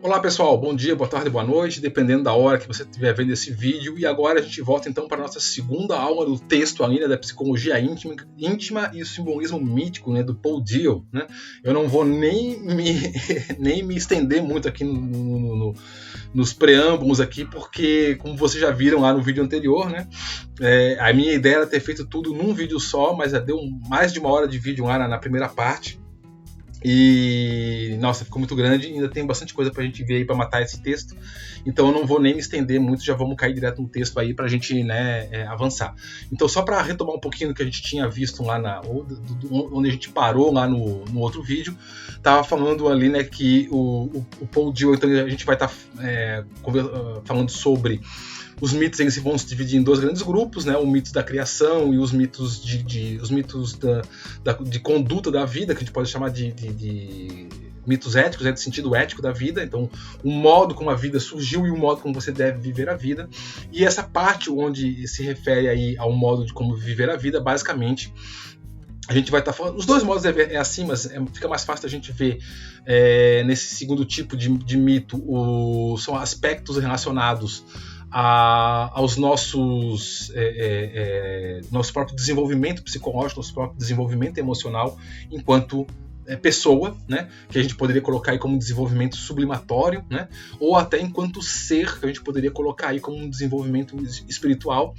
Olá pessoal, bom dia, boa tarde, boa noite, dependendo da hora que você estiver vendo esse vídeo. E agora a gente volta então para a nossa segunda aula do texto ainda da psicologia íntima e o simbolismo mítico, né, do Paul Diehl, né? Eu não vou nem me estender muito aqui nos preâmbulos aqui, porque como vocês já viram lá no vídeo anterior, né, a minha ideia era ter feito tudo num vídeo só, mas já deu mais de uma hora de vídeo lá na primeira parte. E, nossa, ficou muito grande, ainda tem bastante coisa pra gente ver aí pra matar esse texto, então eu não vou nem me estender muito, já vamos cair direto no texto aí pra gente, né, avançar. Então, só pra retomar um pouquinho do que a gente tinha visto lá onde a gente parou lá no outro vídeo, tava falando ali, né, que o Paul Diehl, então a gente vai estar falando sobre os mitos. Eles vão se dividir em dois grandes grupos, né? O mito da criação e os mitos de conduta da vida, que a gente pode chamar de mitos éticos, né? De sentido ético da vida. Então, o modo como a vida surgiu e o modo como você deve viver a vida. E essa parte onde se refere aí ao modo de como viver a vida, basicamente, a gente vai estar falando. Os dois modos é assim, mas fica mais fácil a gente ver nesse segundo tipo de mito. São aspectos relacionados aos nosso próprio desenvolvimento psicológico, nosso próprio desenvolvimento emocional enquanto pessoa, né, que a gente poderia colocar aí como um desenvolvimento sublimatório, né, ou até enquanto ser, que a gente poderia colocar aí como um desenvolvimento espiritual,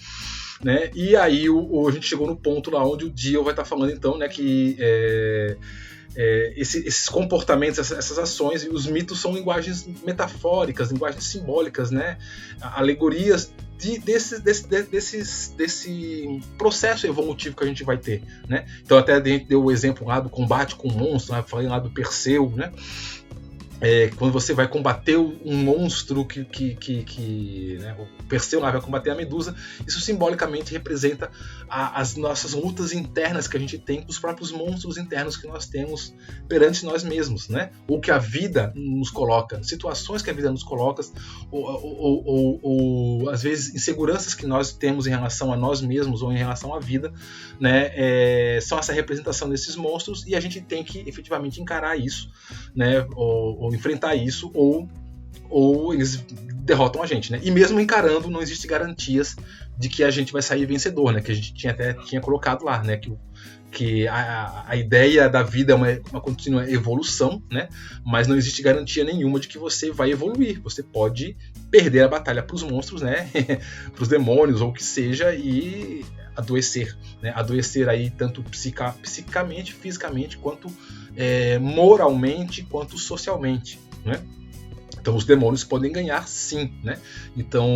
né. E aí a gente chegou no ponto lá onde o Diehl vai estar falando então, né, que esses comportamentos, essas ações e os mitos são linguagens metafóricas, linguagens simbólicas, né? Alegorias desse processo evolutivo que a gente vai ter, né? Então até a gente deu o exemplo lá do combate com o monstro, né? Falei lá do Perseu, né? Quando você vai combater um monstro né, o Perseu lá vai combater a Medusa, isso simbolicamente representa as nossas lutas internas que a gente tem com os próprios monstros internos que nós temos perante nós mesmos, né? Ou que a vida nos coloca, situações que a vida nos coloca, ou às vezes inseguranças que nós temos em relação a nós mesmos ou em relação à vida, né? São essa representação desses monstros e a gente tem que efetivamente encarar isso, né? Ou enfrentar isso, ou eles derrotam a gente, né? E mesmo encarando, não existe garantias de que a gente vai sair vencedor, né? Que a gente tinha colocado lá, né? Que a ideia da vida é uma contínua evolução, né? Mas não existe garantia nenhuma de que você vai evoluir. Você pode perder a batalha para os monstros, né? Para os demônios ou o que seja, e adoecer, né? Adoecer aí tanto psicamente, fisicamente, quanto moralmente, quanto socialmente, né? Então os demônios podem ganhar sim, né? Então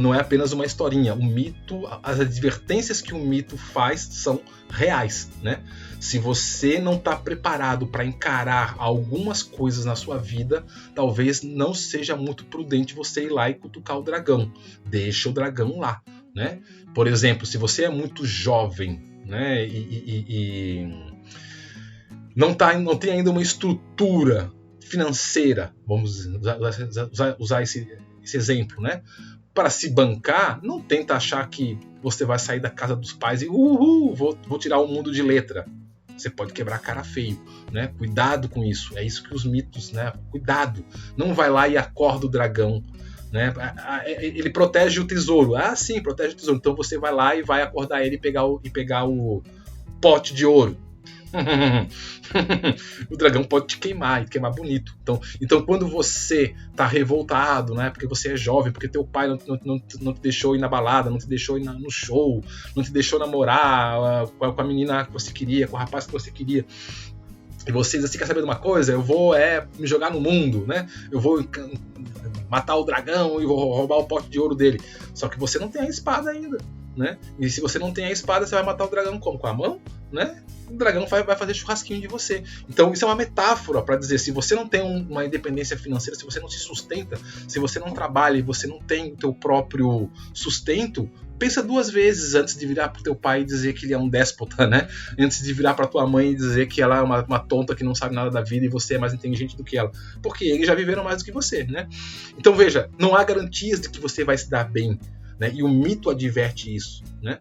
não é apenas uma historinha. O mito, as advertências que o mito faz são reais, né? Se você não está preparado para encarar algumas coisas na sua vida, talvez não seja muito prudente você ir lá e cutucar o dragão. Deixa o dragão lá, né? Por exemplo, se você é muito jovem, né? E não tem ainda uma estrutura financeira, vamos usar esse exemplo, né? Para se bancar, não tenta achar que você vai sair da casa dos pais e vou tirar o mundo de letra. Você pode quebrar a cara feio, né? Cuidado com isso. É isso que os mitos, né? Cuidado. Não vai lá e acorda o dragão, né? Ele protege o tesouro. Ah, sim, protege o tesouro. Então você vai lá e vai acordar ele e pegar o pote de ouro. O dragão pode te queimar, e queimar bonito. Então quando você tá revoltado, né, porque você é jovem, porque teu pai não te deixou ir na balada, não te deixou ir no show, não te deixou namorar com a menina que você queria, com o rapaz que você queria, e você diz assim: quer saber de uma coisa? Eu vou me jogar no mundo, né? Eu vou matar o dragão e vou roubar o pote de ouro dele. Só que você não tem a espada ainda, né? E se você não tem a espada, você vai matar o dragão como? Com a mão, né? O dragão vai fazer churrasquinho de você. Então isso é uma metáfora para dizer: se você não tem uma independência financeira, se você não se sustenta, se você não trabalha e você não tem o teu próprio sustento, pensa duas vezes antes de virar pro teu pai e dizer que ele é um déspota, né? Antes de virar pra tua mãe e dizer que ela é uma tonta que não sabe nada da vida e você é mais inteligente do que ela. Porque eles já viveram mais do que você, né? Então veja, não há garantias de que você vai se dar bem, né? E o mito adverte isso, né?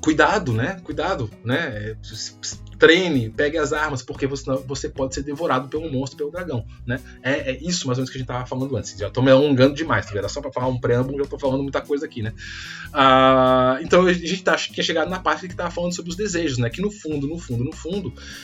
Cuidado, né? Cuidado, né? treine, pegue as armas, porque você pode ser devorado pelo monstro, pelo dragão, né? É isso mais ou menos que a gente estava falando antes. Já estou me alongando demais, tá? Era só para falar um preâmbulo, já estou falando muita coisa aqui, né? Então a gente tinha chegado na parte que estava falando sobre os desejos, né? Que no fundo,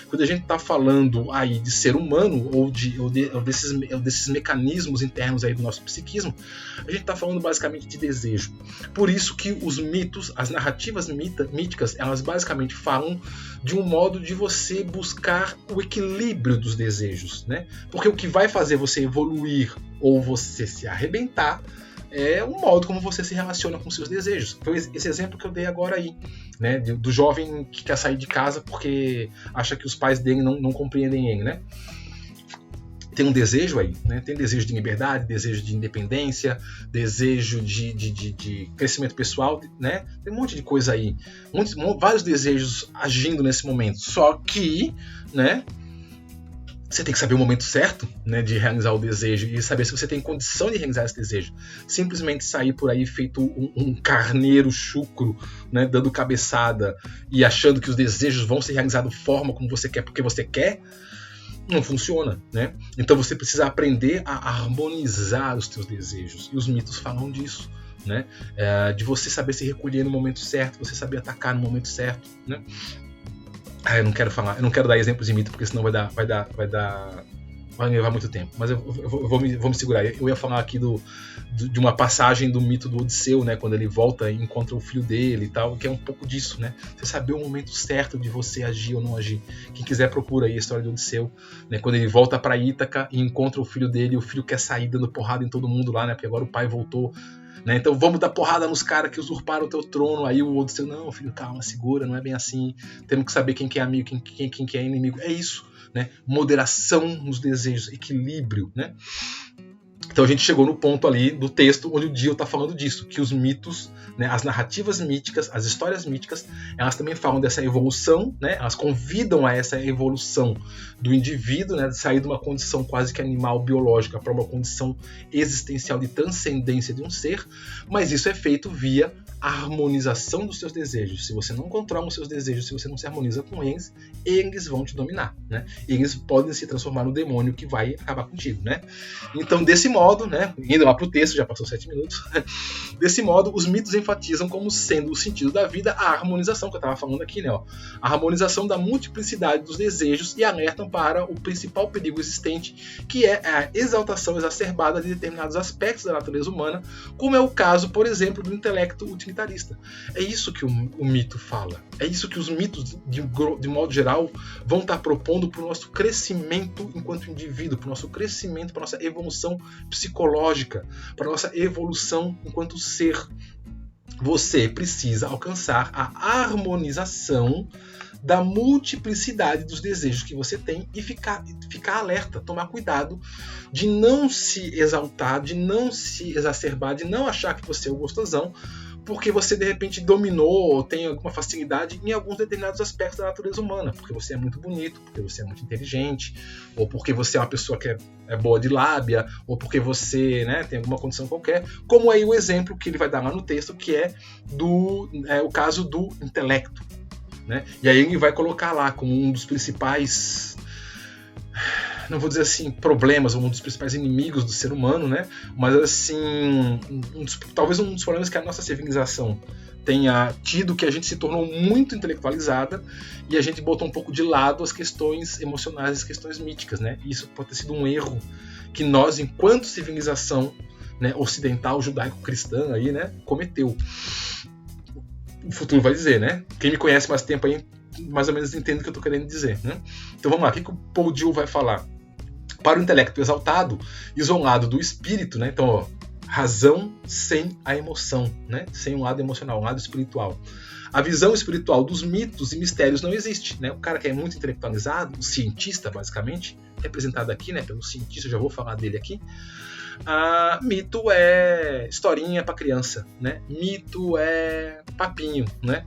quando a gente está falando aí de ser humano ou desses mecanismos internos aí do nosso psiquismo, a gente está falando basicamente de desejo. Por isso que os mitos, as narrativas míticas, elas basicamente falam de um modo de você buscar o equilíbrio dos desejos, né? Porque o que vai fazer você evoluir ou você se arrebentar é o modo como você se relaciona com seus desejos. Foi esse exemplo que eu dei agora aí, né? Do jovem que quer sair de casa porque acha que os pais dele não compreendem ele, né? Tem um desejo aí, né? Tem desejo de liberdade, desejo de independência, desejo de crescimento pessoal, né? Tem um monte de coisa aí, vários desejos agindo nesse momento. Só que, né? Você tem que saber o momento certo, né, de realizar o desejo e saber se você tem condição de realizar esse desejo. Simplesmente sair por aí feito um carneiro chucro, né, dando cabeçada e achando que os desejos vão ser realizados da forma como você quer, porque você quer, não funciona, né? Então você precisa aprender a harmonizar os teus desejos. E os mitos falam disso, né? De você saber se recolher no momento certo, você saber atacar no momento certo, né? Eu não quero dar exemplos de mito, porque senão vai levar muito tempo. Mas eu vou me segurar. Eu ia falar aqui de uma passagem do mito do Odisseu, né? Quando ele volta e encontra o filho dele e tal, que é um pouco disso, né? Você saber o momento certo de você agir ou não agir. Quem quiser procura aí a história do Odisseu, né? Quando ele volta para Ítaca e encontra o filho dele, e o filho quer sair dando porrada em todo mundo lá, né? Porque agora o pai voltou. Né? Então vamos dar porrada nos caras que usurparam o teu trono. Aí o Odisseu, não, filho, calma, segura, não é bem assim. Temos que saber quem que é amigo, quem é inimigo. É isso, né? Moderação nos desejos, equilíbrio, né? Então a gente chegou no ponto ali do texto onde o Dio está falando disso, que os mitos, né, as narrativas míticas, as histórias míticas, elas também falam dessa evolução, né, elas convidam a essa evolução do indivíduo, né, de sair de uma condição quase que animal biológica para uma condição existencial de transcendência de um ser, mas isso é feito via a harmonização dos seus desejos. Se você não controla os seus desejos, se você não se harmoniza com eles, eles vão te dominar, né? Eles podem se transformar no demônio que vai acabar contigo, né? Então, desse modo, né, indo lá pro texto, já passou 7 minutos, desse modo, os mitos enfatizam como sendo o sentido da vida a harmonização, que eu estava falando aqui, né? Ó, a harmonização da multiplicidade dos desejos e alertam para o principal perigo existente, que é a exaltação exacerbada de determinados aspectos da natureza humana, como é o caso, por exemplo, do intelecto utilitarista. É isso que o mito fala. É isso que os mitos, de modo geral, vão estar propondo para o nosso crescimento enquanto indivíduo, para o nosso crescimento, para a nossa evolução psicológica, para a nossa evolução enquanto ser. Você precisa alcançar a harmonização da multiplicidade dos desejos que você tem e ficar alerta, tomar cuidado de não se exaltar, de não se exacerbar, de não achar que você é o gostosão, porque você de repente dominou ou tem alguma facilidade em alguns determinados aspectos da natureza humana, porque você é muito bonito, porque você é muito inteligente, ou porque você é uma pessoa que é boa de lábia, ou porque você, né, tem alguma condição qualquer, como aí o exemplo que ele vai dar lá no texto, que é o caso do intelecto, né? E aí ele vai colocar lá como um dos principais, não vou dizer assim, problemas, um dos principais inimigos do ser humano, né? Mas assim, talvez um dos problemas que a nossa civilização tenha tido, que a gente se tornou muito intelectualizada e a gente botou um pouco de lado as questões emocionais, as questões míticas, né? E isso pode ter sido um erro que nós, enquanto civilização, né, ocidental, judaico-cristã, aí, né, cometeu. O futuro vai dizer, né? Quem me conhece mais tempo aí, mais ou menos entende o que eu estou querendo dizer, né? Então vamos lá, o que o Paul Dill vai falar? Para o intelecto exaltado, isolado do espírito, né? Então, ó, razão sem a emoção, né? Sem um lado emocional, um lado espiritual. A visão espiritual dos mitos e mistérios não existe, né? O cara que é muito intelectualizado, o cientista, basicamente, representado aqui, né, pelo cientista, eu já vou falar dele aqui. Mito é historinha para criança, né? Mito é papinho, né?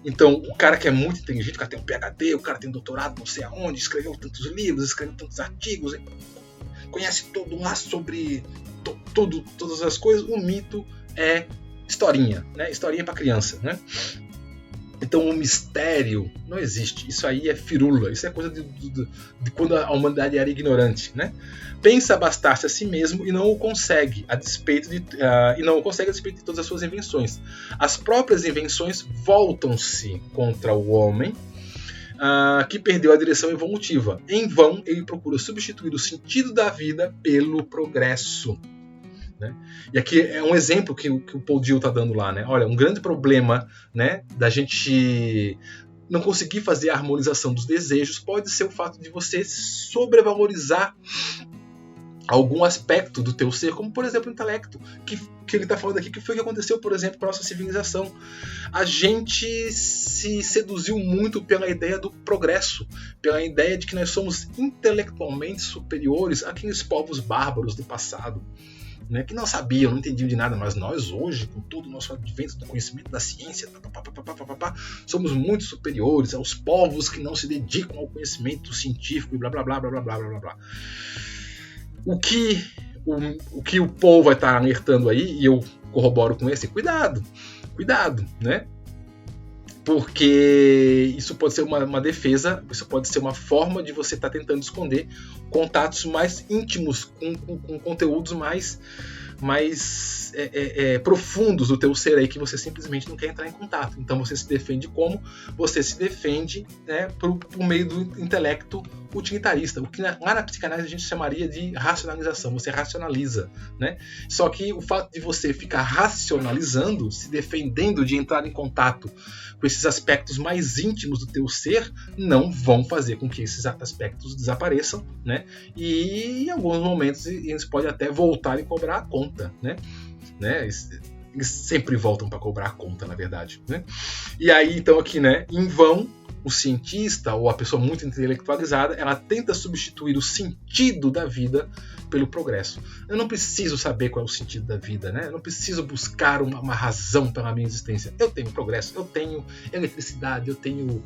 Então, o cara que é muito inteligente, o cara tem um PhD, o cara tem um doutorado não sei aonde, escreveu tantos livros, escreveu tantos artigos, conhece tudo lá sobre todas as coisas, o mito é historinha, né? Historinha para criança, né? Então o mistério não existe. Isso aí é firula. Isso é coisa de quando a humanidade era ignorante, né? Pensa bastar-se a si mesmo e não o consegue, a despeito de todas as suas invenções. As próprias invenções voltam-se contra o homem, que perdeu a direção evolutiva. Em vão, ele procura substituir o sentido da vida pelo progresso. Né? E aqui é um exemplo que o Paul Dill está dando lá. Né? Olha, um grande problema, né, da gente não conseguir fazer a harmonização dos desejos pode ser o fato de você sobrevalorizar algum aspecto do teu ser, como por exemplo o intelecto, que ele está falando aqui, que foi o que aconteceu, por exemplo, com a nossa civilização. A gente se seduziu muito pela ideia do progresso, pela ideia de que nós somos intelectualmente superiores àqueles povos bárbaros do passado, né, que não sabiam, não entendiam de nada, mas nós hoje, com todo o nosso advento do conhecimento da ciência, somos muito superiores aos povos que não se dedicam ao conhecimento científico e blá blá blá blá blá blá blá blá. O que o Paul vai estar alertando aí, e eu corroboro com esse, cuidado, né? Porque isso pode ser uma defesa, isso pode ser uma forma de você estar tentando esconder contatos mais íntimos, com conteúdos mais profundos do teu ser aí, que você simplesmente não quer entrar em contato. Então você se defende como? Você se defende, né, por meio do intelecto utilitarista, o que lá na psicanálise a gente chamaria de racionalização. Você racionaliza, né? Só que o fato de você ficar racionalizando, se defendendo de entrar em contato com esses aspectos mais íntimos do teu ser, não vão fazer com que esses aspectos desapareçam, né? E em alguns momentos eles podem até voltar e cobrar a conta, né? Eles sempre voltam para cobrar a conta, na verdade, né? E aí, então, aqui, né, em vão, o cientista ou a pessoa muito intelectualizada, ela tenta substituir o sentido da vida pelo progresso. Eu não preciso saber qual é o sentido da vida, né? Eu não preciso buscar uma razão pela minha existência. Eu tenho progresso, eu tenho eletricidade, eu tenho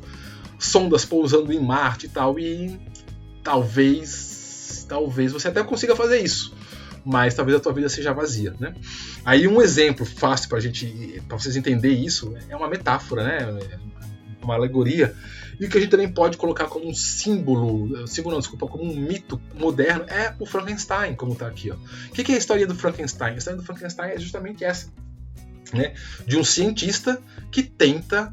sondas pousando em Marte e tal, e talvez você até consiga fazer isso, mas talvez a tua vida seja vazia, né? Aí um exemplo fácil para vocês entenderem isso é uma metáfora, né? Uma alegoria, e que a gente também pode colocar como um como um mito moderno, é o Frankenstein, como está aqui. Ó. O que é a história do Frankenstein? A história do Frankenstein é justamente essa, né? De um cientista que tenta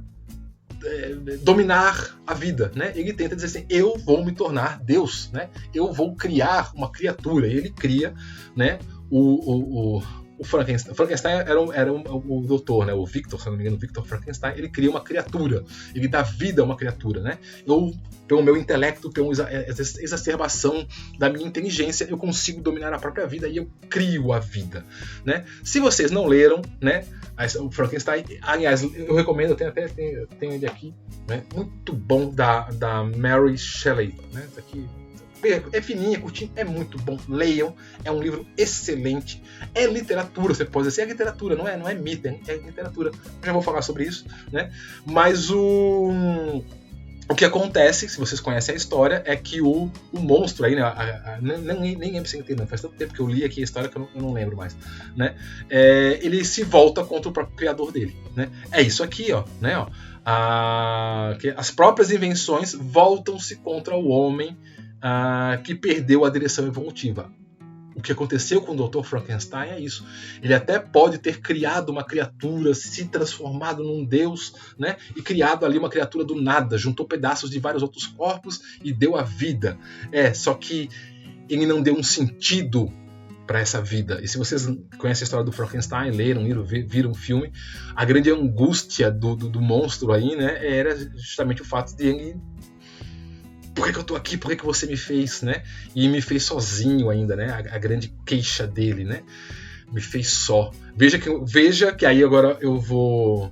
dominar a vida, né? Ele tenta dizer assim, eu vou me tornar Deus, né? Eu vou criar uma criatura. E ele cria, né, o Frankenstein. O Frankenstein era o doutor, né? O Victor, se não me engano, o Victor Frankenstein. Ele cria uma criatura, ele dá vida a uma criatura, né? Eu, pelo meu intelecto, pela exacerbação da minha inteligência, eu consigo dominar a própria vida e eu crio a vida, né? Se vocês não leram, né, o Frankenstein, aliás, eu recomendo, eu tenho ele aqui, né? Muito bom, da Mary Shelley, né? Tá aqui. É fininha, curtinho, é muito bom. Leiam, é um livro excelente. É literatura, você pode dizer, é literatura, não é mito, é literatura. Eu já vou falar sobre isso, né? Mas o que acontece, se vocês conhecem a história, é que o monstro aí, né? Nem lembro se não, faz tanto tempo que eu li aqui a história que eu não lembro mais, né? Ele se volta contra o próprio criador dele, né? É isso aqui, ó, né? Que as próprias invenções voltam-se contra o homem que perdeu a direção evolutiva. O que aconteceu com o Dr. Frankenstein é isso. Ele até pode ter criado uma criatura, se transformado num deus, né? E criado ali uma criatura do nada, juntou pedaços de vários outros corpos e deu a vida. Só que ele não deu um sentido para essa vida. E se vocês conhecem a história do Frankenstein, leram, viram um filme, a grande angústia do monstro aí, né, era justamente o fato de ele... Por que eu tô aqui? Por que você me fez, né? E me fez sozinho ainda, né? A grande queixa dele, né? Me fez só. Veja que aí agora eu vou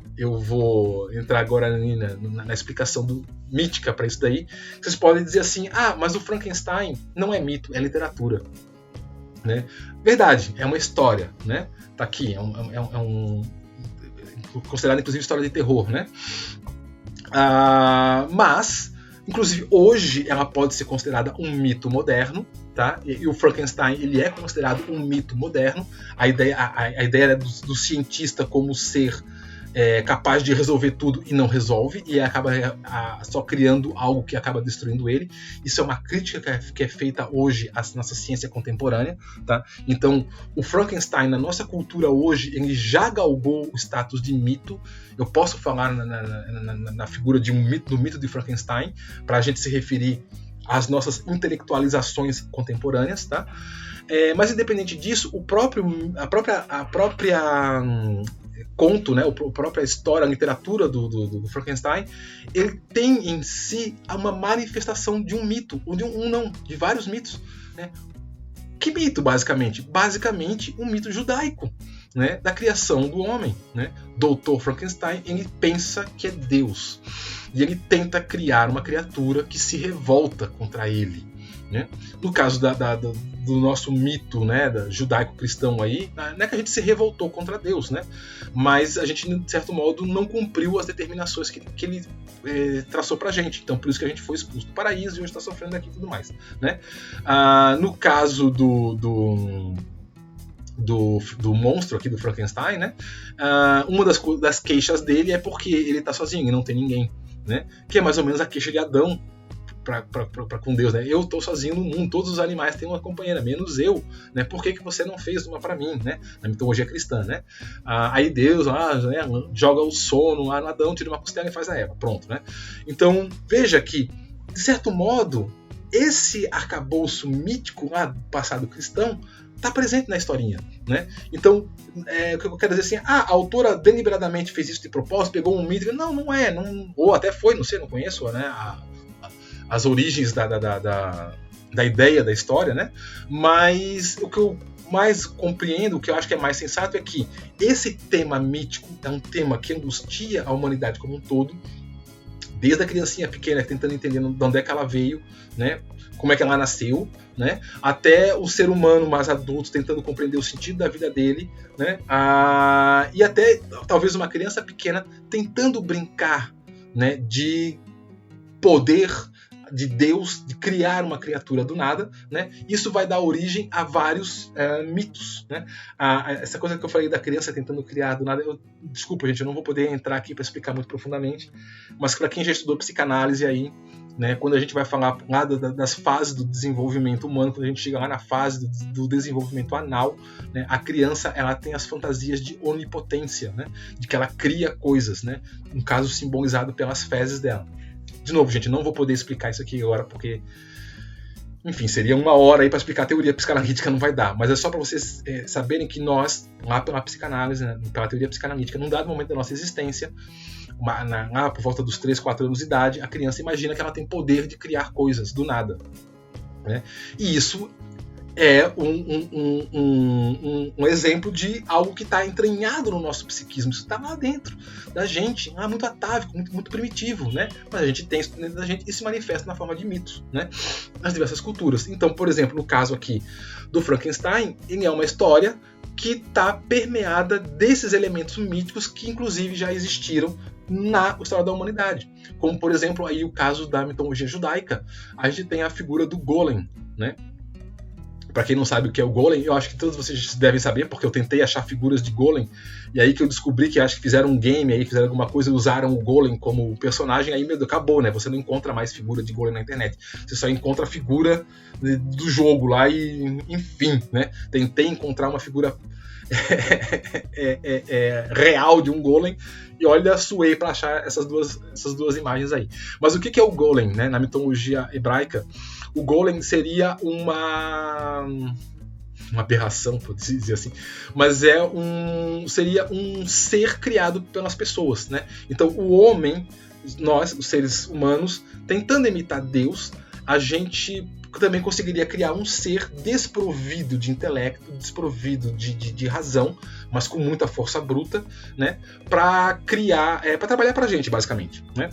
entrar agora na explicação mítica para isso daí. Vocês podem dizer assim, mas o Frankenstein não é mito, é literatura, né? Verdade, é uma história, né? Tá aqui, considerado inclusive história de terror, né? Mas inclusive, hoje ela pode ser considerada um mito moderno, tá? E o Frankenstein, ele é considerado um mito moderno. A ideia do cientista como ser capaz de resolver tudo e não resolve, e acaba só criando algo que acaba destruindo ele. Isso é uma crítica que é feita hoje à nossa ciência contemporânea, tá? Então, o Frankenstein, na nossa cultura hoje, ele já galgou o status de mito. Eu posso falar na figura do mito de Frankenstein, para a gente se referir às nossas intelectualizações contemporâneas, tá? Mas, independente disso, a própria conto, né, a própria história, a literatura do Frankenstein, ele tem em si uma manifestação de um mito, ou de vários mitos, né? Que mito, basicamente? Basicamente, um mito judaico, né, da criação do homem, né? Dr. Frankenstein, ele pensa que é Deus, e ele tenta criar uma criatura que se revolta contra ele, né? No caso do nosso mito, né, judaico-cristão aí, não é que a gente se revoltou contra Deus, né? Mas a gente, de certo modo, não cumpriu as determinações que ele traçou pra gente. Então, por isso que a gente foi expulso do paraíso e hoje está sofrendo aqui e tudo mais, né? No caso do monstro aqui, do Frankenstein, né? Uma das queixas dele é porque ele tá sozinho e não tem ninguém, né? Que é mais ou menos a queixa de Adão com Deus, né? Eu estou sozinho no mundo, todos os animais têm uma companheira, menos eu, né? Por que você não fez uma para mim, né? Na mitologia cristã, né? Aí Deus né, joga o sono lá no Adão, tira uma costela e faz a Eva, pronto, né? Então veja que, de certo modo, esse arcabouço mítico lá do passado cristão está presente na historinha, né? Então, o que eu quero dizer assim, a autora deliberadamente fez isso de propósito, pegou um mito, não é, ou até foi, não sei, não conheço, né? As origens da ideia da história, né? Mas o que eu mais compreendo, o que eu acho que é mais sensato é que esse tema mítico é um tema que angustia a humanidade como um todo, desde a criancinha pequena tentando entender de onde é que ela veio, né? Como é que ela nasceu, né? Até o ser humano mais adulto tentando compreender o sentido da vida dele, né? E até talvez uma criança pequena tentando brincar, né? De poder de Deus, de criar uma criatura do nada, né? Isso vai dar origem a vários mitos, né? Essa coisa que eu falei da criança tentando criar do nada, desculpa, gente, eu não vou poder entrar aqui para explicar muito profundamente, mas para quem já estudou psicanálise aí, né, quando a gente vai falar lá das fases do desenvolvimento humano, quando a gente chega lá na fase do desenvolvimento anal, né, a criança ela tem as fantasias de onipotência, né, de que ela cria coisas, né, no caso simbolizado pelas fezes dela. De novo, gente, não vou poder explicar isso aqui agora, porque, enfim, seria 1 hora aí para explicar a teoria psicanalítica, não vai dar. Mas é só para vocês saberem que nós, lá pela psicanálise, né, pela teoria psicanalítica, num dado momento da nossa existência, lá por volta dos 3, 4 anos de idade, a criança imagina que ela tem poder de criar coisas do nada, né? E isso é um exemplo de algo que está entranhado no nosso psiquismo. Isso está lá dentro da gente, muito atávico, muito primitivo, né? Mas a gente tem isso dentro da gente e se manifesta na forma de mitos, né? Nas diversas culturas. Então, por exemplo, no caso aqui do Frankenstein, ele é uma história que está permeada desses elementos míticos que, inclusive, já existiram na história da humanidade. Como, por exemplo, aí o caso da mitologia judaica. A gente tem a figura do Golem, né? Para quem não sabe o que é o Golem, eu acho que todos vocês devem saber, porque eu tentei achar figuras de Golem, e aí que eu descobri que acho que fizeram um game, aí fizeram alguma coisa e usaram o Golem como personagem, aí meu Deus, acabou, né? Você não encontra mais figura de Golem na internet. Você só encontra a figura do jogo lá e, enfim, né? Tentei encontrar uma figura real de um Golem, e olha, suei para achar essas duas imagens aí. Mas o que é o Golem, né? Na mitologia hebraica, o Golem seria uma aberração, pode dizer assim, mas seria um ser criado pelas pessoas, né? Então o homem, nós, os seres humanos, tentando imitar Deus, a gente também conseguiria criar um ser desprovido de intelecto, desprovido de razão, mas com muita força bruta, né? Para criar, para trabalhar para a gente, basicamente, né?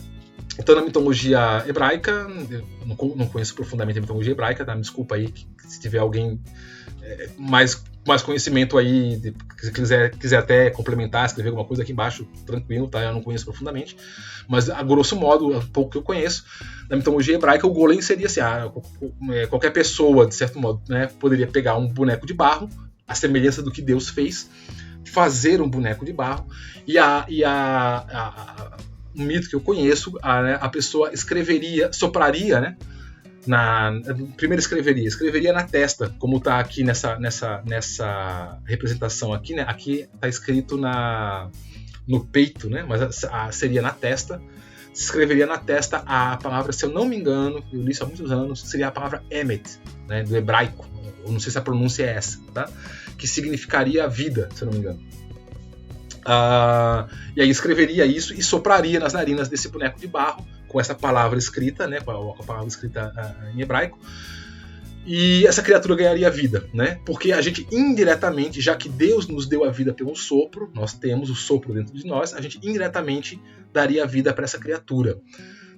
Então, na mitologia hebraica, eu não conheço profundamente a mitologia hebraica, tá? Me desculpa aí se tiver alguém mais conhecimento aí, se quiser até complementar, escrever alguma coisa aqui embaixo, tranquilo, tá? Eu não conheço profundamente, mas a grosso modo, um pouco que eu conheço, na mitologia hebraica, o Golem seria assim, qualquer pessoa, de certo modo, né, poderia pegar um boneco de barro, a semelhança do que Deus fez, fazer um boneco de barro, um mito que eu conheço, a pessoa sopraria, né? Primeiro escreveria na testa, como está aqui nessa representação aqui, né? Aqui está escrito no peito, né? Mas seria na testa. Se escreveria na testa a palavra, se eu não me engano, eu li isso há muitos anos, seria a palavra Emet, né? Do hebraico. Eu não sei se a pronúncia é essa, tá? Que significaria vida, se eu não me engano. E aí escreveria isso e sopraria nas narinas desse boneco de barro com essa palavra escrita, né, com a palavra escrita em hebraico, e essa criatura ganharia vida, né? Porque a gente indiretamente, já que Deus nos deu a vida pelo sopro, nós temos o sopro dentro de nós, a gente indiretamente daria vida para essa criatura.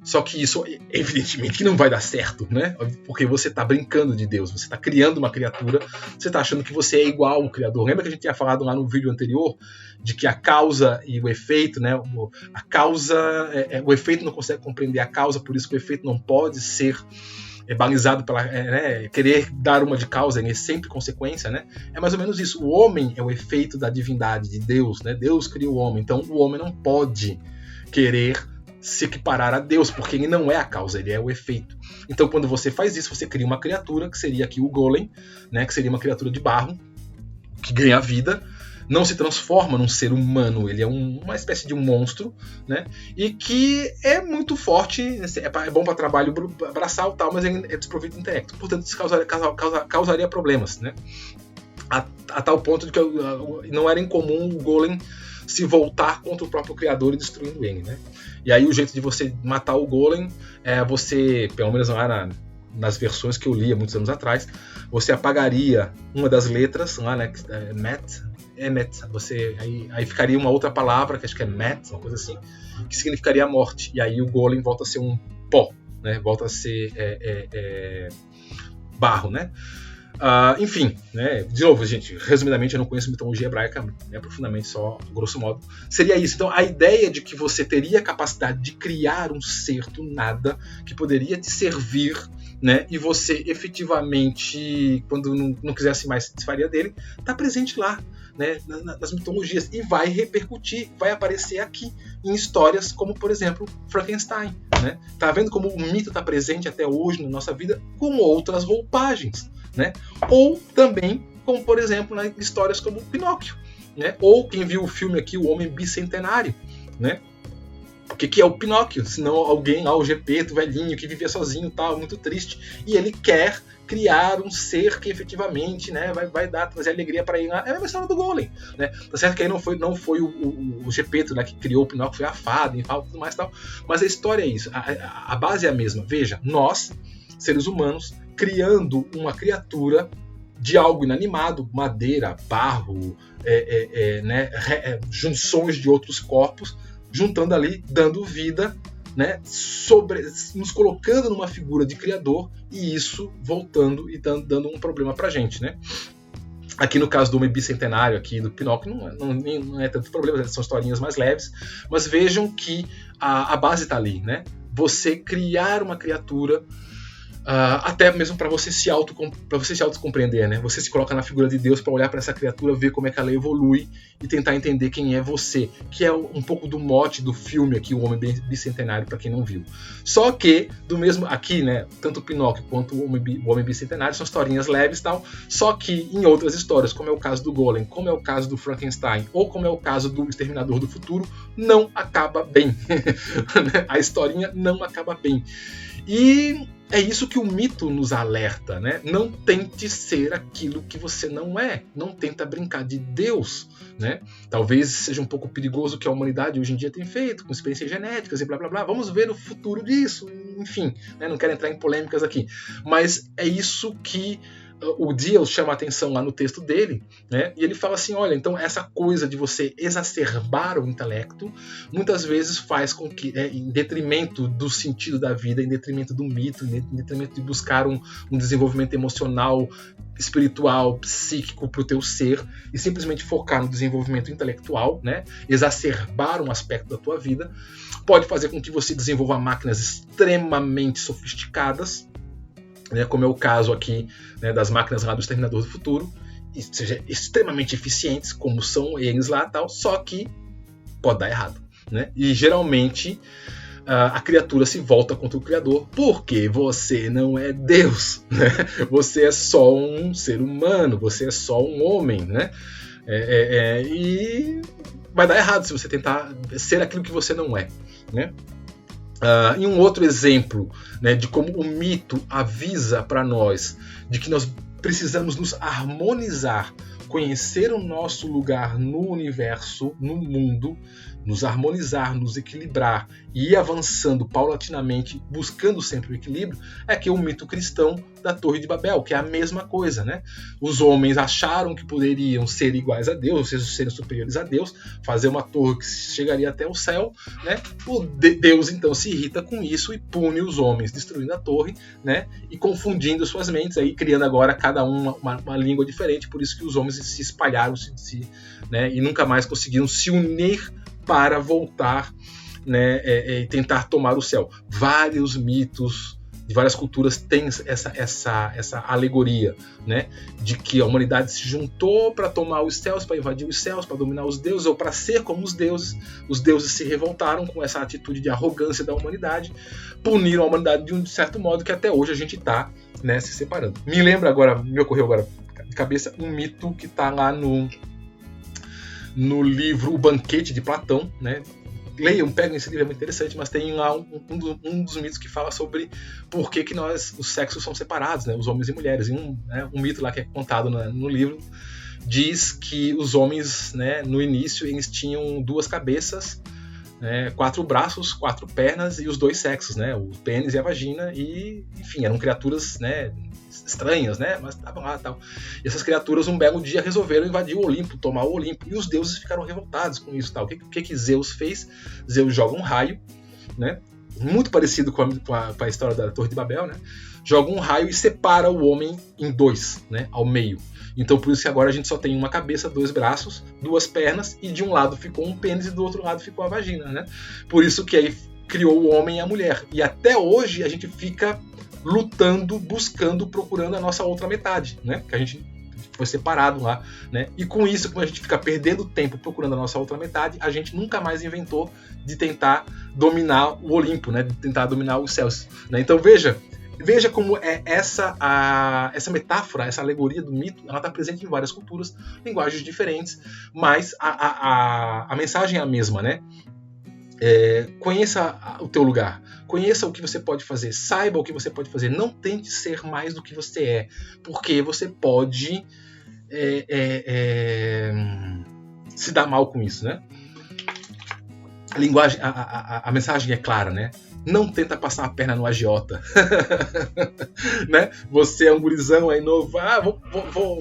Só que isso, evidentemente, que não vai dar certo, né? Porque você está brincando de Deus, você está criando uma criatura, você está achando que você é igual ao Criador. Lembra que a gente tinha falado lá no vídeo anterior de que a causa e o efeito, né? A causa, o efeito não consegue compreender a causa, por isso que o efeito não pode ser balizado pela querer dar uma de causa, é sempre consequência, né? É mais ou menos isso. O homem é o efeito da divindade de Deus, né? Deus criou o homem, então o homem não pode querer se equiparar a Deus, porque ele não é a causa, ele é o efeito. Então, quando você faz isso, você cria uma criatura, que seria aqui o golem, né, que seria uma criatura de barro, que ganha vida, não se transforma num ser humano, ele é uma espécie de um monstro, né, e que é muito forte, é bom para trabalho braçal, tal, mas ele é desprovido de intelecto. Portanto, isso causaria problemas, né, a tal ponto de que não era incomum o golem se voltar contra o próprio criador e destruindo ele, né? E aí o jeito de você matar o golem é você, pelo menos lá nas versões que eu li há muitos anos atrás, você apagaria uma das letras lá, né? Emet, aí ficaria uma outra palavra, que acho que é Met, uma coisa assim, que significaria a morte. E aí o golem volta a ser um pó, né? Volta a ser barro, né? Enfim, né? De novo, gente, resumidamente, eu não conheço mitologia hebraica, né, profundamente, só grosso modo. Seria isso. Então, a ideia de que você teria a capacidade de criar um ser do nada que poderia te servir, né, e você efetivamente, quando não quisesse mais, se desfaria dele, está presente lá, né, nas mitologias, e vai repercutir, vai aparecer aqui em histórias como, por exemplo, Frankenstein. Né? Tá vendo como o mito está presente até hoje na nossa vida com outras roupagens? Né? Ou também, como por exemplo, nas histórias como Pinóquio, né? Ou quem viu o filme aqui, O Homem Bicentenário, né? O que é o Pinóquio? Senão alguém lá, o Gepeto, velhinho, que vivia sozinho, tal, muito triste, e ele quer criar um ser que efetivamente, né, vai trazer alegria para ele. É a mesma história do Golem, né? Tá certo que aí não foi o Gepeto, né, que criou o Pinóquio, foi a fada e tudo mais, tal, mas a história é isso, a base é a mesma. Veja, nós, seres humanos, criando uma criatura de algo inanimado, madeira, barro, junções de outros corpos, juntando ali, dando vida, né, nos colocando numa figura de criador, e isso voltando e dando um problema pra gente, né? Aqui no caso do Homem Bicentenário, aqui do Pinóquio, não é tanto problema, são historinhas mais leves, mas vejam que a base está ali, né? Você criar uma criatura, até mesmo para você se autocompreender, né? Você se coloca na figura de Deus para olhar para essa criatura, ver como é que ela evolui e tentar entender quem é você, que é um pouco do mote do filme aqui, O Homem Bicentenário, para quem não viu. Só que, do mesmo aqui, né, tanto o Pinóquio quanto o Homem Bicentenário são historinhas leves e tal, só que em outras histórias, como é o caso do Golem, como é o caso do Frankenstein, ou como é o caso do Exterminador do Futuro, não acaba bem. A historinha não acaba bem. E é isso que o mito nos alerta, né? Não tente ser aquilo que você não é. Não tenta brincar de Deus, né? Talvez seja um pouco perigoso o que a humanidade hoje em dia tem feito, com experiências genéticas e blá blá blá. Vamos ver o futuro disso, enfim, né? Não quero entrar em polêmicas aqui. Mas é isso que o Diel chama a atenção lá no texto dele, né? E ele fala assim, olha, então essa coisa de você exacerbar o intelecto muitas vezes faz com que, em detrimento do sentido da vida, em detrimento do mito, em detrimento de buscar um desenvolvimento emocional, espiritual, psíquico para o teu ser, e simplesmente focar no desenvolvimento intelectual, né? Exacerbar um aspecto da tua vida, pode fazer com que você desenvolva máquinas extremamente sofisticadas, né, como é o caso aqui, né, das máquinas lá do Exterminador do Futuro, sejam extremamente eficientes, como são eles lá, tal, só que pode dar errado, né? E geralmente a criatura se volta contra o Criador, porque você não é Deus, né? Você é só um ser humano, você é só um homem, né? E vai dar errado se você tentar ser aquilo que você não é, né? E um outro exemplo, né, de como o mito avisa para nós de que nós precisamos nos harmonizar, conhecer o nosso lugar no universo, no mundo, nos harmonizar, nos equilibrar e ir avançando paulatinamente, buscando sempre o equilíbrio, é que o mito cristão da Torre de Babel, que é a mesma coisa, né? Os homens acharam que poderiam ser iguais a Deus, ou seja, serem superiores a Deus, fazer uma torre que chegaria até o céu, né? Deus então se irrita com isso e pune os homens, destruindo a torre, né? E confundindo suas mentes, aí criando agora cada um uma língua diferente, por isso que os homens se espalharam, né? E nunca mais conseguiram se unir para voltar, né, e tentar tomar o céu. Vários mitos de várias culturas têm essa alegoria, né, de que a humanidade se juntou para tomar os céus, para invadir os céus, para dominar os deuses ou para ser como os deuses. Os deuses se revoltaram com essa atitude de arrogância da humanidade, puniram a humanidade de um certo modo que até hoje a gente está, né, se separando. Me ocorreu agora de cabeça um mito que está lá no livro O Banquete de Platão, né? Leiam, peguem esse livro, é muito interessante, mas tem lá um dos mitos que fala sobre por que os sexos são separados, né? Os homens e mulheres. E um mito lá que é contado no livro diz que os homens, né, no início, eles tinham 2 cabeças, 4 braços, 4 pernas e os 2 sexos, né? O pênis e a vagina, e enfim, eram criaturas, né, estranhas, né? Mas estavam lá e tal. E essas criaturas um belo dia resolveram invadir o Olimpo, tomar o Olimpo, e os deuses ficaram revoltados com isso, tal. O que Zeus fez? Zeus joga um raio, né? Muito parecido com a história da Torre de Babel, né? Joga um raio e separa o homem em 2, né? Ao meio. Então por isso que agora a gente só tem uma cabeça, 2 braços, 2 pernas, e de um lado ficou um pênis e do outro lado ficou a vagina, né? Por isso que aí criou o homem e a mulher. E até hoje a gente fica lutando, buscando, procurando a nossa outra metade, né? Que a gente foi separado lá, né? E com isso, como a gente fica perdendo tempo procurando a nossa outra metade, a gente nunca mais inventou de tentar dominar o Olimpo, né? De tentar dominar os céus, né? Então veja como essa metáfora, essa alegoria do mito, ela está presente em várias culturas, linguagens diferentes, mas a mensagem é a mesma, né? Conheça o teu lugar, conheça o que você pode fazer, saiba o que você pode fazer, não tente ser mais do que você é, porque você pode se dar mal com isso, né? A mensagem é clara, né? Não tenta passar a perna no agiota. Né? Você é um gurizão aí novo,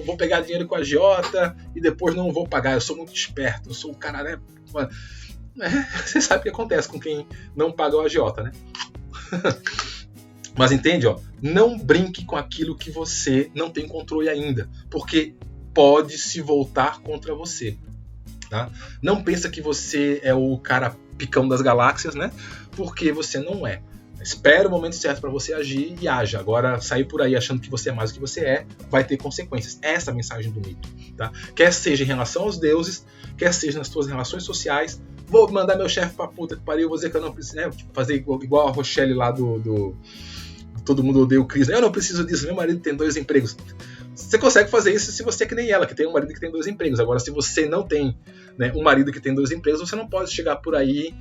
vou pegar dinheiro com a agiota e depois não vou pagar, eu sou muito esperto, eu sou um cara, né? Você sabe o que acontece com quem não paga o agiota, né? Mas entende, ó, não brinque com aquilo que você não tem controle ainda, porque pode se voltar contra você, tá? Não pensa que você é o cara picão das galáxias, né? Porque você não é. Espera o momento certo para você agir e haja. Agora, sair por aí achando que você é mais do que você é, vai ter consequências. Essa é a mensagem do mito, tá? Quer seja em relação aos deuses, quer seja nas suas relações sociais. Vou mandar meu chefe pra puta que pariu, vou dizer que eu não preciso, né? Fazer igual a Rochelle lá do Todo Mundo Odeia o Chris. Eu não preciso disso, meu marido tem 2 empregos. Você consegue fazer isso se você é que nem ela, que tem um marido que tem 2 empregos. Agora, se você não tem, né, um marido que tem 2 empregos, você não pode chegar por aí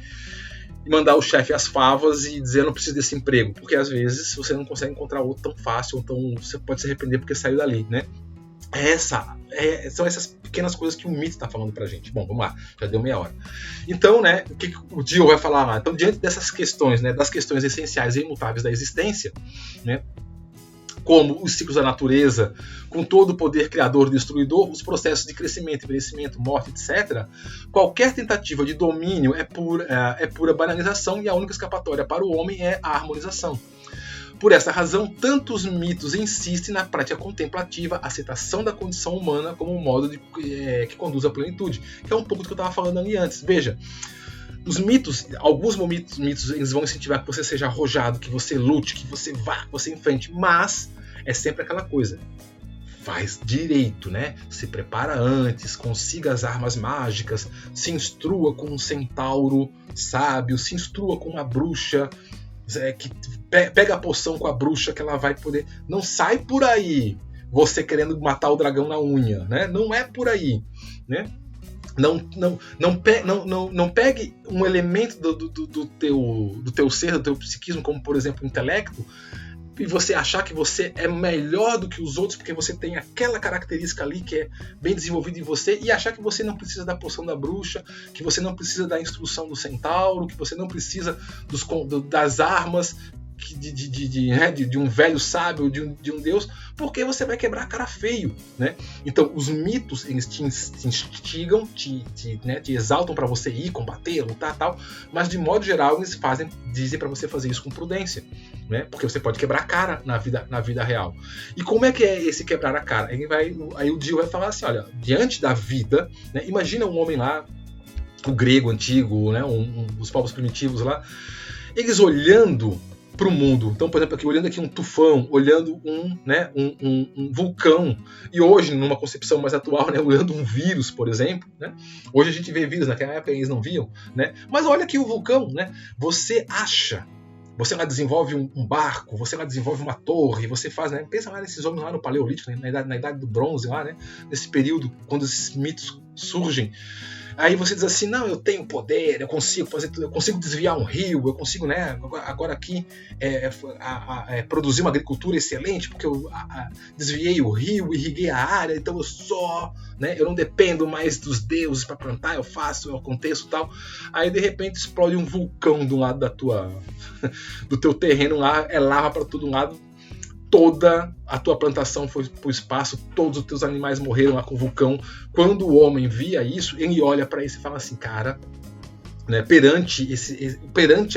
e mandar o chefe as favas e dizer eu não preciso desse emprego, porque às vezes você não consegue encontrar outro tão fácil, ou tão, você pode se arrepender porque saiu dali, né? São essas pequenas coisas que o mito está falando pra gente. Bom, vamos lá, já deu meia hora. Então, né, o que o Dio vai falar lá? Então, diante dessas questões, né, das questões essenciais e imutáveis da existência, né, como os ciclos da natureza, com todo o poder criador e destruidor, os processos de crescimento, envelhecimento, morte, etc., qualquer tentativa de domínio é pura banalização, e a única escapatória para o homem é a harmonização. Por essa razão, tantos mitos insistem na prática contemplativa, a aceitação da condição humana como um modo que conduz à plenitude, que é um pouco do que eu estava falando ali antes. Veja, os mitos, alguns mitos eles vão incentivar que você seja arrojado, que você lute, que você vá, que você enfrente, mas é sempre aquela coisa. faz direito, né? Se prepara antes, consiga as armas mágicas, se instrua com um centauro sábio, se instrua com uma bruxa, que pega a poção com a bruxa que ela vai poder. Não sai por aí você querendo matar o dragão na unha, né? Não é por aí, né? Não pegue um elemento do teu ser, do teu psiquismo, como por exemplo o intelecto, e você achar que você é melhor do que os outros porque você tem aquela característica ali que é bem desenvolvida em você, e achar que você não precisa da poção da bruxa, que você não precisa da instrução do centauro, que você não precisa das armas de um velho sábio, de um deus, porque você vai quebrar a cara feio, né? Então os mitos, eles te instigam, te exaltam para você ir combater, lutar, tal, mas de modo geral eles dizem para você fazer isso com prudência, né? Porque você pode quebrar a cara na vida real. E como é que é esse quebrar a cara? Aí o Dio vai falar assim, olha, diante da vida, né? Imagina um homem lá, o grego antigo, né? Os povos primitivos lá, eles olhando para o mundo. Então, por exemplo, aqui, olhando aqui um tufão, olhando um vulcão, e hoje, numa concepção mais atual, né, olhando um vírus, por exemplo, né? Hoje a gente vê vírus, naquela época eles não viam, né? Mas olha aqui o vulcão, né? Você lá desenvolve um barco, você lá desenvolve uma torre, você faz, né? Pensa lá nesses homens lá no Paleolítico, né? na idade do bronze lá, né? Nesse período, quando esses mitos surgem. Aí você diz assim, não, eu tenho poder, eu consigo fazer tudo, eu consigo desviar um rio, eu consigo, né, agora aqui produzir uma agricultura excelente, porque eu desviei o rio, irriguei a área, então eu não dependo mais dos deuses para plantar, eu aconteço e tal. Aí de repente explode um vulcão do lado do teu terreno lá, é lava para todo lado. Toda a tua plantação foi para o espaço, todos os teus animais morreram lá com o vulcão. Quando o homem via isso, ele olha para isso e fala assim, cara, né, perante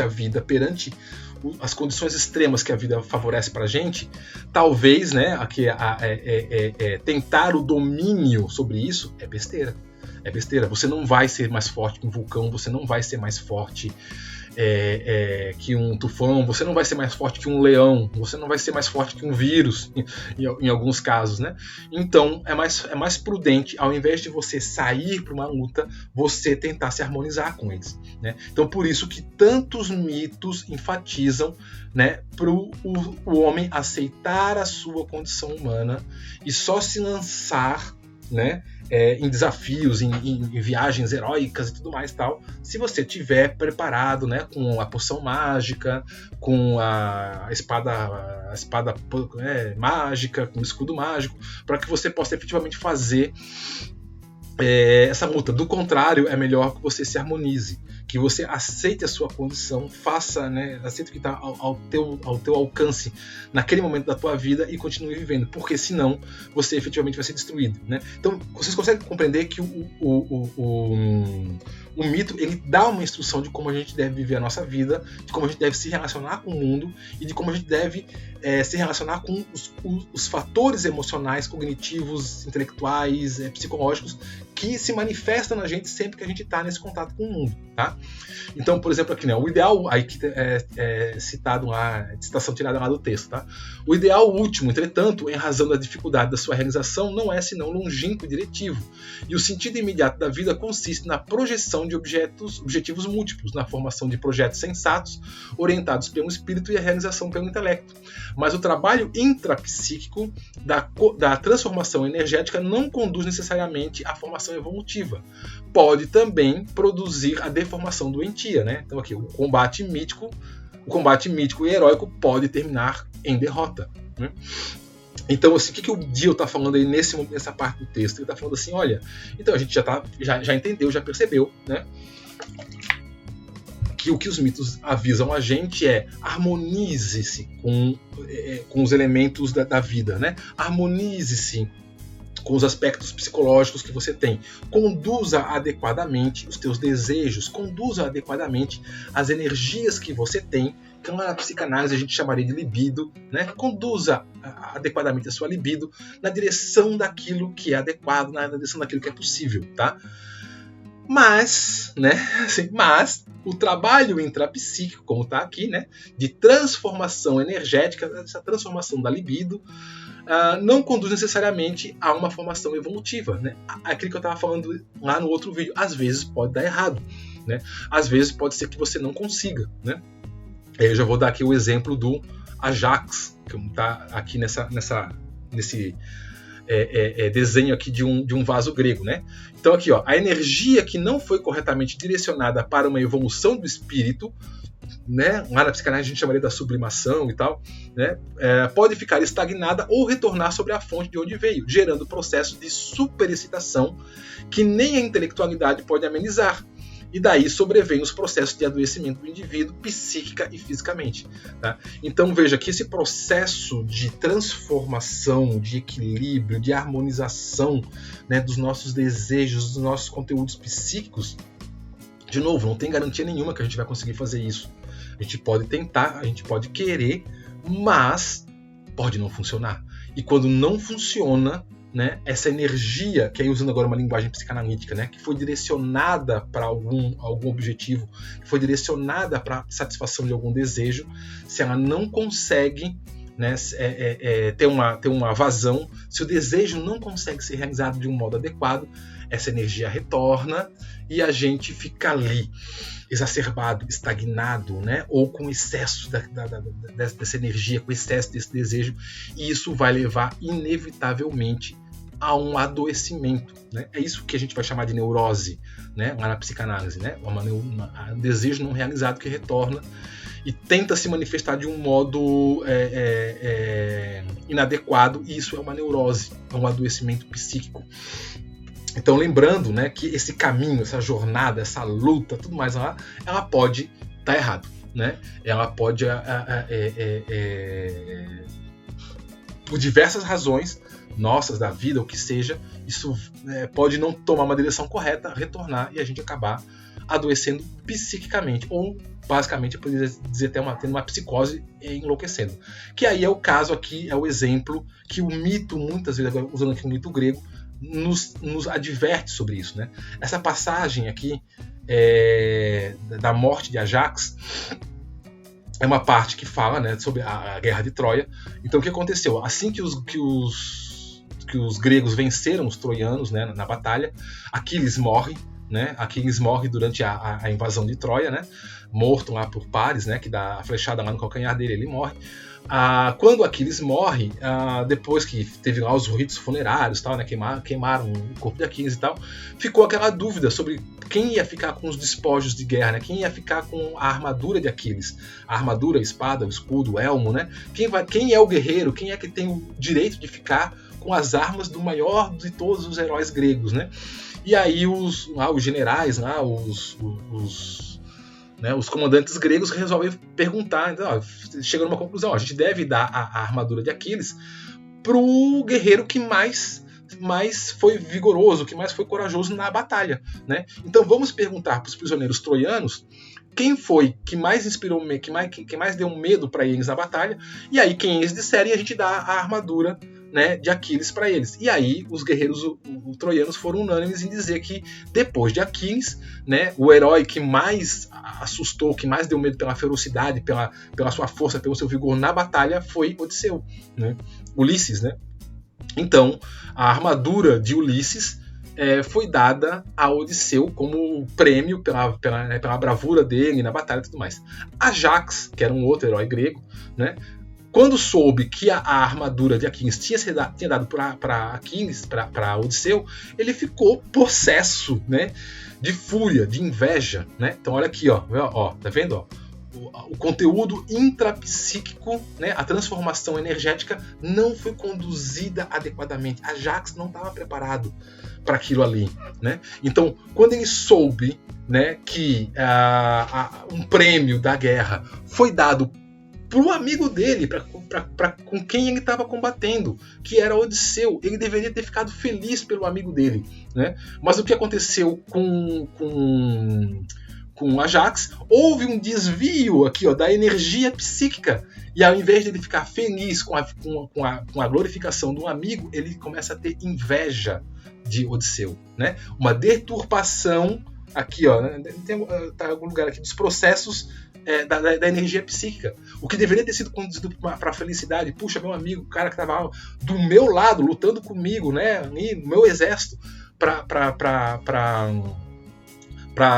a vida, perante as condições extremas que a vida favorece para a gente, talvez, né, tentar o domínio sobre isso é besteira. É besteira. Você não vai ser mais forte que um vulcão, você não vai ser mais forte que um tufão, você não vai ser mais forte que um leão, você não vai ser mais forte que um vírus, em alguns casos, né? Então é mais prudente, ao invés de você sair para uma luta, você tentar se harmonizar com eles, né? Então por isso que tantos mitos enfatizam, né, para o homem aceitar a sua condição humana e só se lançar, né, em desafios, em viagens heróicas e tudo mais tal, se você estiver preparado, né, com a poção mágica, com a espada mágica, com o escudo mágico, para que você possa efetivamente fazer essa luta. Do contrário, é melhor que você se harmonize, que você aceite a sua condição, faça, né, aceite o que está ao teu alcance naquele momento da tua vida e continue vivendo, porque senão você efetivamente vai ser destruído, né? Então, vocês conseguem compreender que o mito, ele dá uma instrução de como a gente deve viver a nossa vida, de como a gente deve se relacionar com o mundo e de como a gente deve se relacionar com os fatores emocionais, cognitivos, intelectuais, psicológicos que se manifestam na gente sempre que a gente está nesse contato com o mundo, tá? Então, por exemplo, aqui, né, o ideal, aí que é citado lá, citação tirada lá do texto, tá? O ideal último, entretanto, em razão da dificuldade da sua realização, não é senão longínquo e diretivo. E o sentido imediato da vida consiste na projeção de objetivos múltiplos, na formação de projetos sensatos, orientados pelo espírito e a realização pelo intelecto. Mas o trabalho intrapsíquico da transformação energética não conduz necessariamente à formação evolutiva. Pode também produzir a deformação doentia, né? Então aqui, o combate mítico e heróico pode terminar em derrota, né? Então, assim, o que o Dio está falando aí nessa parte do texto? Ele está falando assim, olha, então a gente já entendeu, já percebeu, né, que o que os mitos avisam a gente é harmonize-se com os elementos da vida, né? Harmonize-se com os aspectos psicológicos que você tem. Conduza adequadamente os teus desejos, conduza adequadamente as energias que você tem, que na psicanálise a gente chamaria de libido, né? Conduza adequadamente a sua libido na direção daquilo que é adequado, na direção daquilo que é possível, tá? Mas, né, assim, o trabalho intrapsíquico, como está aqui, né, de transformação energética, essa transformação da libido, não conduz necessariamente a uma formação evolutiva, né? Aquilo que eu estava falando lá no outro vídeo, às vezes pode dar errado, né? Às vezes pode ser que você não consiga, né? Eu já vou dar aqui o exemplo do Ajax, que está aqui nesse desenho aqui de um vaso grego, né? Então aqui, ó, a energia que não foi corretamente direcionada para uma evolução do espírito, né? Lá na psicanálise a gente chamaria da sublimação e tal, né? Pode ficar estagnada ou retornar sobre a fonte de onde veio, gerando processo de superexcitação que nem a intelectualidade pode amenizar. E daí sobrevêm os processos de adoecimento do indivíduo, psíquica e fisicamente. Tá? Então veja que esse processo de transformação, de equilíbrio, de harmonização, né, dos nossos desejos, dos nossos conteúdos psíquicos, de novo, não tem garantia nenhuma que a gente vai conseguir fazer isso. A gente pode tentar, a gente pode querer, mas pode não funcionar. E quando não funciona, né, essa energia, que aí usando agora uma linguagem psicanalítica, né, que foi direcionada para algum objetivo, que foi direcionada para a satisfação de algum desejo, se ela não consegue, né, ter uma vazão, se o desejo não consegue ser realizado de um modo adequado, essa energia retorna e a gente fica ali, exacerbado, estagnado, né? Ou com excesso dessa energia, com excesso desse desejo, e isso vai levar inevitavelmente a um adoecimento, né? É isso que a gente vai chamar de neurose, né? Lá na psicanálise, né? Um desejo não realizado que retorna e tenta se manifestar de um modo inadequado, e isso é uma neurose, é um adoecimento psíquico. Então, lembrando, né, que esse caminho, essa jornada, essa luta, tudo mais, ela pode estar errado, né? Ela pode, por diversas razões nossas, da vida, o que seja, isso pode não tomar uma direção correta, retornar e a gente acabar adoecendo psiquicamente, ou basicamente, eu poderia dizer até tendo uma psicose e enlouquecendo. Que aí é o caso aqui, é o exemplo que o mito, muitas vezes, agora usando aqui o mito grego, nos adverte sobre isso, né? Essa passagem aqui da morte de Ajax é uma parte que fala, né, sobre a guerra de Troia. Então o que aconteceu? Assim que os gregos venceram os troianos, né, na batalha, Aquiles morre, né? Aquiles morre durante a invasão de Troia, né? Morto lá por Paris, né, que dá a flechada lá no calcanhar dele, ele morre. Quando Aquiles morre, depois que teve lá os ritos funerários, tal, né, queimaram o corpo de Aquiles e tal, ficou aquela dúvida sobre quem ia ficar com os despojos de guerra, né, quem ia ficar com a armadura de Aquiles, a armadura, a espada, o escudo, o elmo, né, quem é o guerreiro, quem é que tem o direito de ficar com as armas do maior de todos os heróis gregos, né? E aí os generais, os comandantes gregos resolvem perguntar, então, chegam numa conclusão, a gente deve dar a armadura de Aquiles pro guerreiro que mais foi vigoroso, que mais foi corajoso na batalha, né? Então vamos perguntar para os prisioneiros troianos quem foi que mais inspirou, que mais deu medo para eles na batalha, e aí quem eles disserem a gente dá a armadura, né, de Aquiles para eles. E aí os guerreiros troianos foram unânimes em dizer que depois de Aquiles, né, o herói que mais assustou, que mais deu medo pela ferocidade, pela sua força, pelo seu vigor na batalha foi Odisseu, né? Ulisses, né? Então a armadura de Ulisses foi dada a Odisseu como prêmio pela bravura dele na batalha e tudo mais. Ajax, que era um outro herói grego, né, quando soube que a armadura de Aquiles tinha dado para Aquiles, para Odisseu, ele ficou possesso, né, de fúria, de inveja, né? Então olha aqui, ó, tá vendo, ó? O conteúdo intrapsíquico, né, a transformação energética não foi conduzida adequadamente. Ajax não estava preparado para aquilo ali, né? Então, quando ele soube, né, que um prêmio da guerra foi dado pro amigo dele, com quem ele estava combatendo, que era Odisseu, ele deveria ter ficado feliz pelo amigo dele, né? Mas o que aconteceu com Ajax? Houve um desvio aqui, ó, da energia psíquica, e ao invés de ele ficar feliz com a glorificação do amigo, ele começa a ter inveja de Odisseu, né? Uma deturpação aqui, ó, tá em algum lugar aqui dos processos da energia psíquica. O que deveria ter sido conduzido para a felicidade. Puxa, meu amigo, o cara que estava do meu lado, lutando comigo, né, no meu exército, para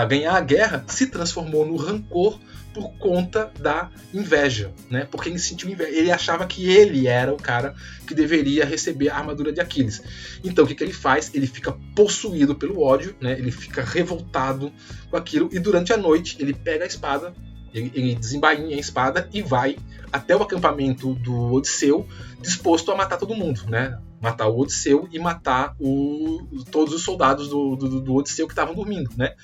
ganhar a guerra, se transformou no rancor por conta da inveja, né? Porque ele sentiu inveja. Ele achava que ele era o cara que deveria receber a armadura de Aquiles. Então o que ele faz? Ele fica possuído pelo ódio, né? Ele fica revoltado com aquilo, e durante a noite ele pega a espada, ele desembainha a espada e vai até o acampamento do Odisseu, disposto a matar todo mundo, né? Matar o Odisseu e matar todos os soldados do Odisseu que estavam dormindo, né?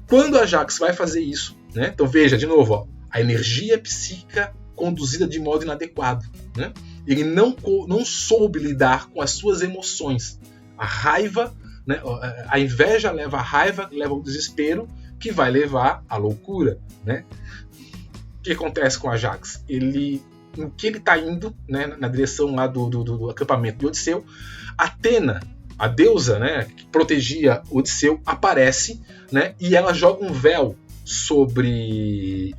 Quando Ajax vai fazer isso, né? Então veja, de novo, ó, a energia psíquica conduzida de modo inadequado, né? Ele não soube lidar com as suas emoções. A raiva, né? A inveja leva à raiva, leva ao desespero, que vai levar à loucura, né? O que acontece com Ajax? No que ele está indo, né, na direção lá do acampamento de Odisseu, Atena, a deusa, né, que protegia Odisseu, aparece, né, e ela joga um véu sobre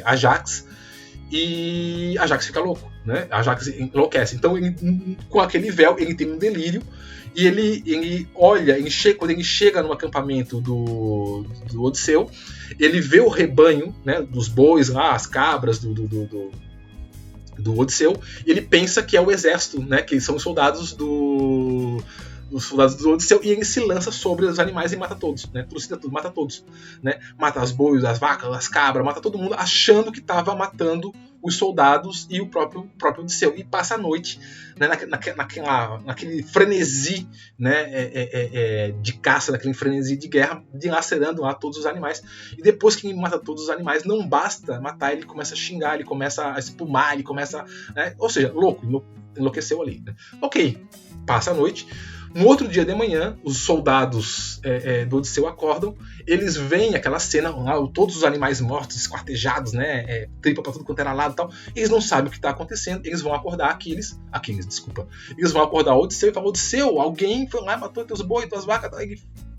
Ajax, e Ajax fica louco, né? Ajax enlouquece. Então, com aquele véu, ele tem um delírio, e ele olha, quando ele chega no acampamento do Odisseu, ele vê o rebanho, né, dos bois lá, as cabras do Odisseu, e ele pensa que é o exército, né, que são os soldados do Odisseu, e ele se lança sobre os animais e mata todos, né? Trucida tudo, mata todos, né? Mata as bois, as vacas, as cabras, mata todo mundo, achando que estava matando os soldados e o próprio Odisseu, e passa a noite, né, naquele frenesi, né, de caça, naquele frenesi de guerra, dilacerando lá todos os animais. E depois que ele mata todos os animais, não basta matar, ele começa a xingar, ele começa a espumar, ele começa, né, ou seja, louco, enlouqueceu ali, né? Ok, passa a noite. No outro dia de manhã, os soldados do Odisseu acordam, eles veem aquela cena, lá, todos os animais mortos, esquartejados, né, tripa pra tudo quanto era lado e tal. Eles não sabem o que está acontecendo, eles vão acordar Aquiles, desculpa. Eles vão acordar Odisseu e falam: Odisseu, alguém foi lá e matou teus bois, tuas vacas.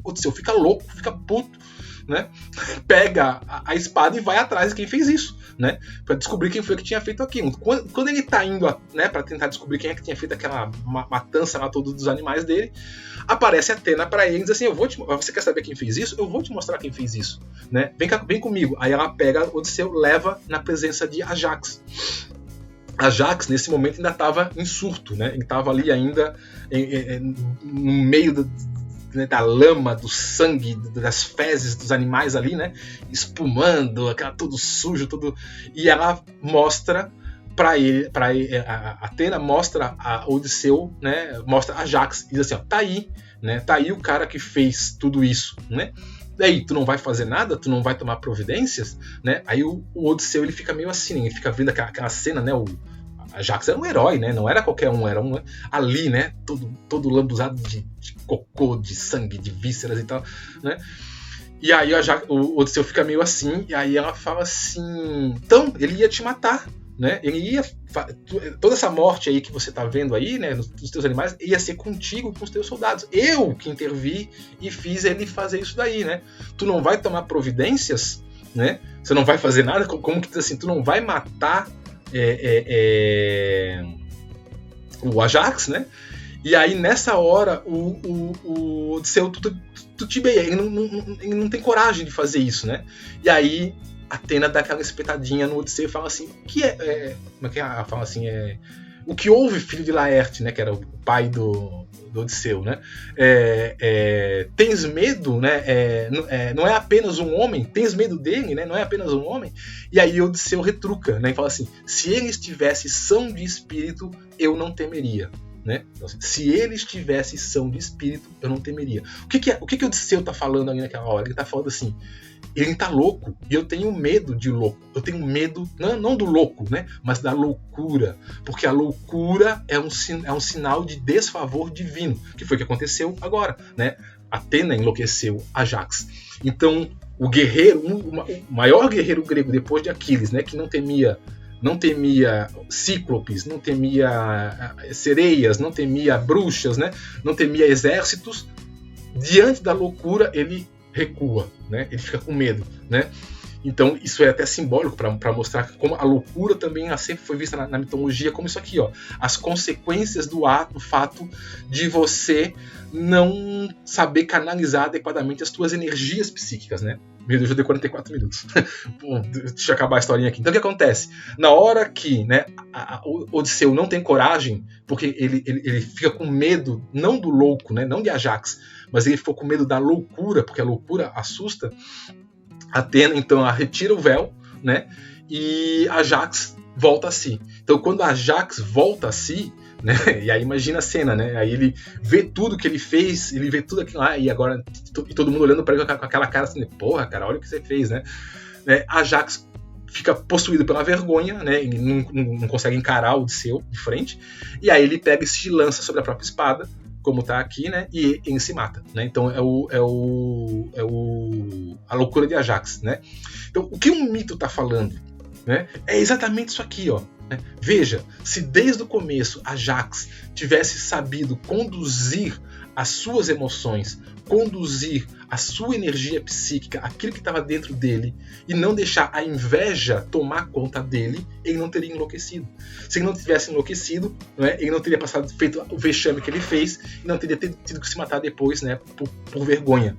Odisseu fica louco, fica puto, né? Pega a espada e vai atrás de quem fez isso, né? Para descobrir quem foi que tinha feito aquilo. Quando ele tá indo, né, para tentar descobrir quem é que tinha feito aquela matança lá todos dos animais dele, aparece Atena para ele e diz assim: você quer saber quem fez isso? Eu vou te mostrar quem fez isso, né? Vem comigo. Aí ela pega Odisseu, leva na presença de Ajax. Ajax, nesse momento, ainda estava em surto, né? Ele estava ali ainda no meio da lama, do sangue, das fezes dos animais ali, né? Espumando, aquela todo sujo, tudo. E ela mostra para ele, a Atena mostra a Odisseu, né? Mostra a Ajax e diz assim: ó, tá aí, né? Tá aí o cara que fez tudo isso, né? Daí, tu não vai fazer nada? Tu não vai tomar providências? Né? Aí o Odisseu, ele fica meio assim, ele fica vendo aquela cena, né? Ajax era um herói, né? Não era qualquer um, era um ali, né? Todo lambuzado de cocô, de sangue, de vísceras e tal, né? E aí o Odisseu fica meio assim, e aí ela fala assim: então, ele ia te matar, né? Ele ia toda essa morte aí que você tá vendo aí, né, dos teus animais, ia ser contigo, com os teus soldados. Eu que intervi e fiz ele fazer isso daí, né? Tu não vai tomar providências, né? Você não vai fazer nada, como que assim, tu não vai matar o Ajax, né? E aí nessa hora o Odisseu titubeia, ele não tem coragem de fazer isso, né? E aí Atena dá aquela espetadinha no Odisseu e fala assim: como é que ela fala assim? O que houve, filho de Laerte, né? Que era o pai do Odisseu, né? Tens medo, né? Não é apenas um homem, tens medo dele, né? Não é apenas um homem. E aí Odisseu retruca, né? E fala assim: se ele estivesse são de espírito, eu não temeria. Né? Então, se ele estivesse são de espírito, eu não temeria. O que Odisseu está falando ali naquela hora? Ele está falando assim: ele está louco e eu tenho medo de louco. Eu tenho medo, não do louco, né? Mas da loucura. Porque a loucura é um sinal de desfavor divino, que foi o que aconteceu agora, né? Atena enlouqueceu Ajax. Então, o guerreiro, o maior guerreiro grego depois de Aquiles, né? Que não temia cíclopes, não temia sereias, não temia bruxas, né? Não temia exércitos. Diante da loucura, ele recua, né? Ele fica com medo, né? Então isso é até simbólico para mostrar como a loucura também sempre foi vista na mitologia como isso aqui, ó, as consequências do fato de você não saber canalizar adequadamente as suas energias psíquicas, né? Meu Deus, já deu 44 minutos. Bom, deixa eu acabar a historinha aqui. Então o que acontece? Na hora que, né, o Odisseu não tem coragem, porque ele fica com medo, não do louco, né, não de Ajax, mas ele ficou com medo da loucura, porque a loucura assusta. Atena, então, ela retira o véu, né, e Ajax volta a si. Então, quando Ajax volta a si, né, e aí imagina a cena, né, aí ele vê tudo que ele fez, ele vê tudo aquilo lá, e agora e todo mundo olhando para ele com aquela cara assim, porra, cara, olha o que você fez, né. Ajax fica possuído pela vergonha, né, ele não consegue encarar o Odisseu de frente, e aí ele pega e se lança sobre a própria espada, como tá aqui, né, e ele se mata, né? Então a loucura de Ajax, né? Então o que um mito tá falando, né? É exatamente isso aqui, ó. Né? Veja, se desde o começo Ajax tivesse sabido conduzir as suas emoções, conduzir a sua energia psíquica, aquilo que estava dentro dele, e não deixar a inveja tomar conta dele, ele não teria enlouquecido. Se ele não tivesse enlouquecido, né, ele não teria feito o vexame que ele fez, e não teria tido que se matar depois, né, por vergonha.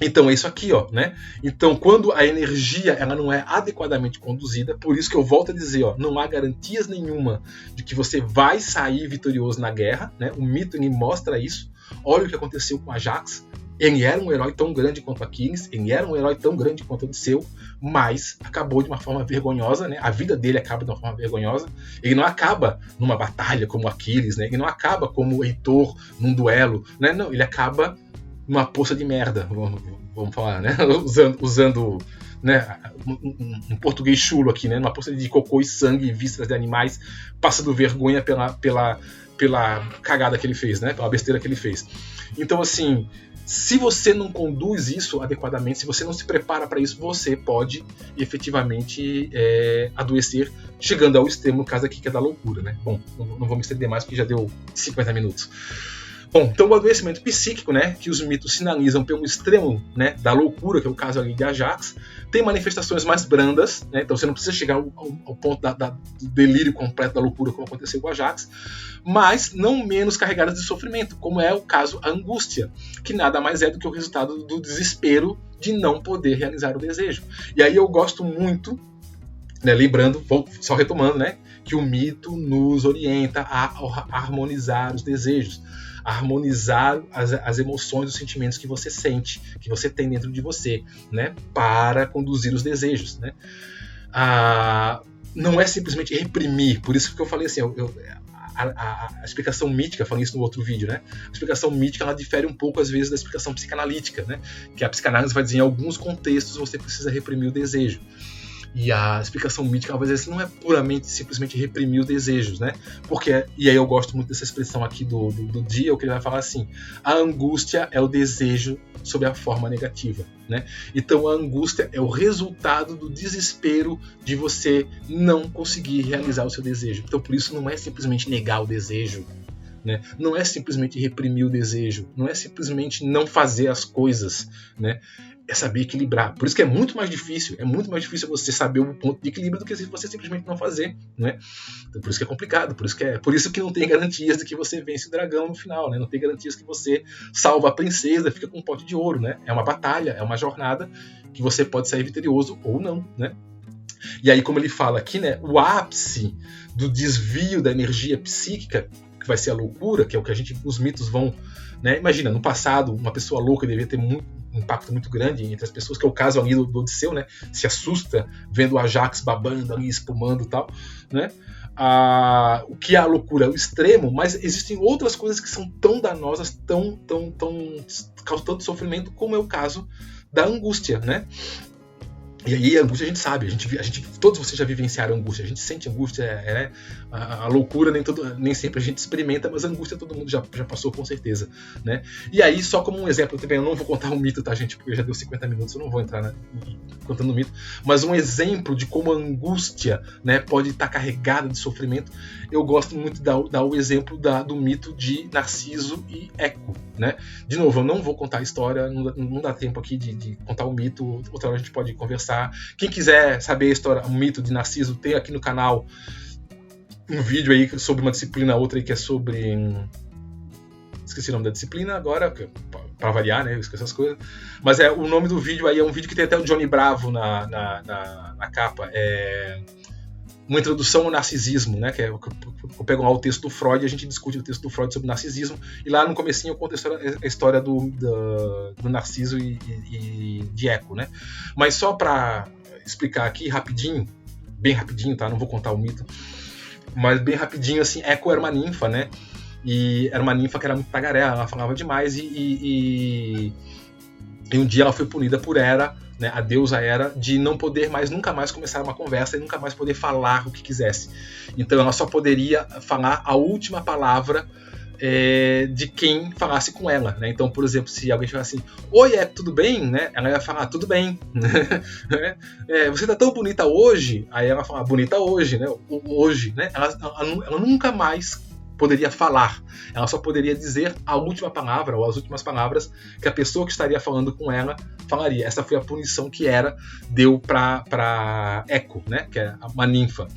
Então é isso aqui, ó, né? Então quando a energia ela não é adequadamente conduzida, por isso que eu volto a dizer, ó, não há garantias nenhuma de que você vai sair vitorioso na guerra, né? O mito ele mostra isso. Olha o que aconteceu com Ajax. Ele era um herói tão grande quanto Aquiles, ele era um herói tão grande quanto Odisseu, mas acabou de uma forma vergonhosa, né? A vida dele acaba de uma forma vergonhosa. Ele não acaba numa batalha como Aquiles, né? Ele não acaba como Heitor num duelo, né? Não, ele acaba numa poça de merda, vamos falar, né? Usando né, um português chulo aqui, né? Numa poça de cocô e sangue e vísceras de animais, passando vergonha pela cagada que ele fez, né? Pela besteira que ele fez. Então, assim, se você não conduz isso adequadamente, se você não se prepara para isso, você pode efetivamente adoecer, chegando ao extremo, no caso aqui, que é da loucura, né? Bom, não vou me estender mais, porque já deu 50 minutos. Bom, então o adoecimento psíquico, né, que os mitos sinalizam pelo extremo, né, da loucura, que é o caso ali de Ajax, tem manifestações mais brandas, né, então você não precisa chegar ao ponto do delírio completo da loucura, como aconteceu com Ajax, mas não menos carregadas de sofrimento, como é o caso a angústia, que nada mais é do que o resultado do desespero de não poder realizar o desejo. E aí eu gosto muito, né, lembrando, só retomando, né, que o mito nos orienta a harmonizar os desejos, a harmonizar as emoções, os sentimentos que você sente, que você tem dentro de você, né, para conduzir os desejos, né. Não é simplesmente reprimir, por isso que eu falei assim, a explicação mítica, falei isso no outro vídeo, né? A explicação mítica ela difere um pouco às vezes da explicação psicanalítica, né? Que a psicanálise vai dizer em alguns contextos você precisa reprimir o desejo. E a explicação mítica, às vezes, não é puramente, simplesmente reprimir os desejos, né? Porque, e aí eu gosto muito dessa expressão aqui do Dio, que ele vai falar assim, a angústia é o desejo sob a forma negativa, né? Então a angústia é o resultado do desespero de você não conseguir realizar o seu desejo. Então por isso não é simplesmente negar o desejo, né? Não é simplesmente reprimir o desejo, não é simplesmente não fazer as coisas, né? É saber equilibrar. Por isso que é muito mais difícil você saber o ponto de equilíbrio do que você simplesmente não fazer, né? Então, por isso que é complicado, por isso que não tem garantias de que você vence o dragão no final, né? Não tem garantias que você salva a princesa, fica com um pote de ouro, né? É uma batalha, é uma jornada que você pode sair vitorioso ou não, né? E aí, como ele fala aqui, né, o ápice do desvio da energia psíquica, que vai ser a loucura, que é o que os mitos vão, né? Imagina, no passado, uma pessoa louca devia ter um impacto muito grande entre as pessoas, que é o caso ali do Odisseu, né? Se assusta vendo o Ajax babando ali, espumando e tal, né? O que é a loucura? É o extremo, mas existem outras coisas que são tão danosas, tão causam tanto sofrimento, como é o caso da angústia, né? E aí a angústia a gente sabe, todos vocês já vivenciaram angústia, a gente sente angústia, a loucura nem sempre a gente experimenta, mas a angústia todo mundo já passou com certeza, né? E aí só como um exemplo, também eu não vou contar um mito, tá gente, porque já deu 50 minutos, eu não vou entrar contando um mito, mas um exemplo de como a angústia, né, pode estar carregada de sofrimento, eu gosto muito de dar o exemplo do mito de Narciso e Eco, né? De novo, eu não vou contar a história, não dá tempo aqui de contar o mito, outra hora a gente pode conversar, conversar. Quem quiser saber a história, o mito de Narciso, tem aqui no canal um vídeo aí sobre uma disciplina, outra aí que é sobre... Esqueci o nome da disciplina agora, para variar, né? Eu esqueço essas coisas. Mas o nome do vídeo aí é um vídeo que tem até o Johnny Bravo na capa. Uma introdução ao narcisismo, né? Que eu pego lá o texto do Freud e a gente discute o texto do Freud sobre narcisismo. E lá no comecinho eu conto a história do Narciso e de Eco, né? Mas só para explicar aqui rapidinho, bem rapidinho, tá? Não vou contar o mito. Mas bem rapidinho, assim, Eco era uma ninfa, né? E era uma ninfa que era muito tagarela, ela falava demais e um dia ela foi punida por Hera, né, a deusa Hera, de não poder mais, nunca mais começar uma conversa e nunca mais poder falar o que quisesse. Então ela só poderia falar a última palavra de quem falasse com ela, né? Então, por exemplo, se alguém falasse assim, oi, tudo bem? Né? Ela ia falar, tudo bem. Você tá tão bonita hoje? Aí ela fala, bonita hoje, né? Hoje, né? Ela nunca mais poderia falar. Ela só poderia dizer a última palavra ou as últimas palavras que a pessoa que estaria falando com ela falaria. Essa foi a punição que Hera deu para Eco, né? Que é uma ninfa.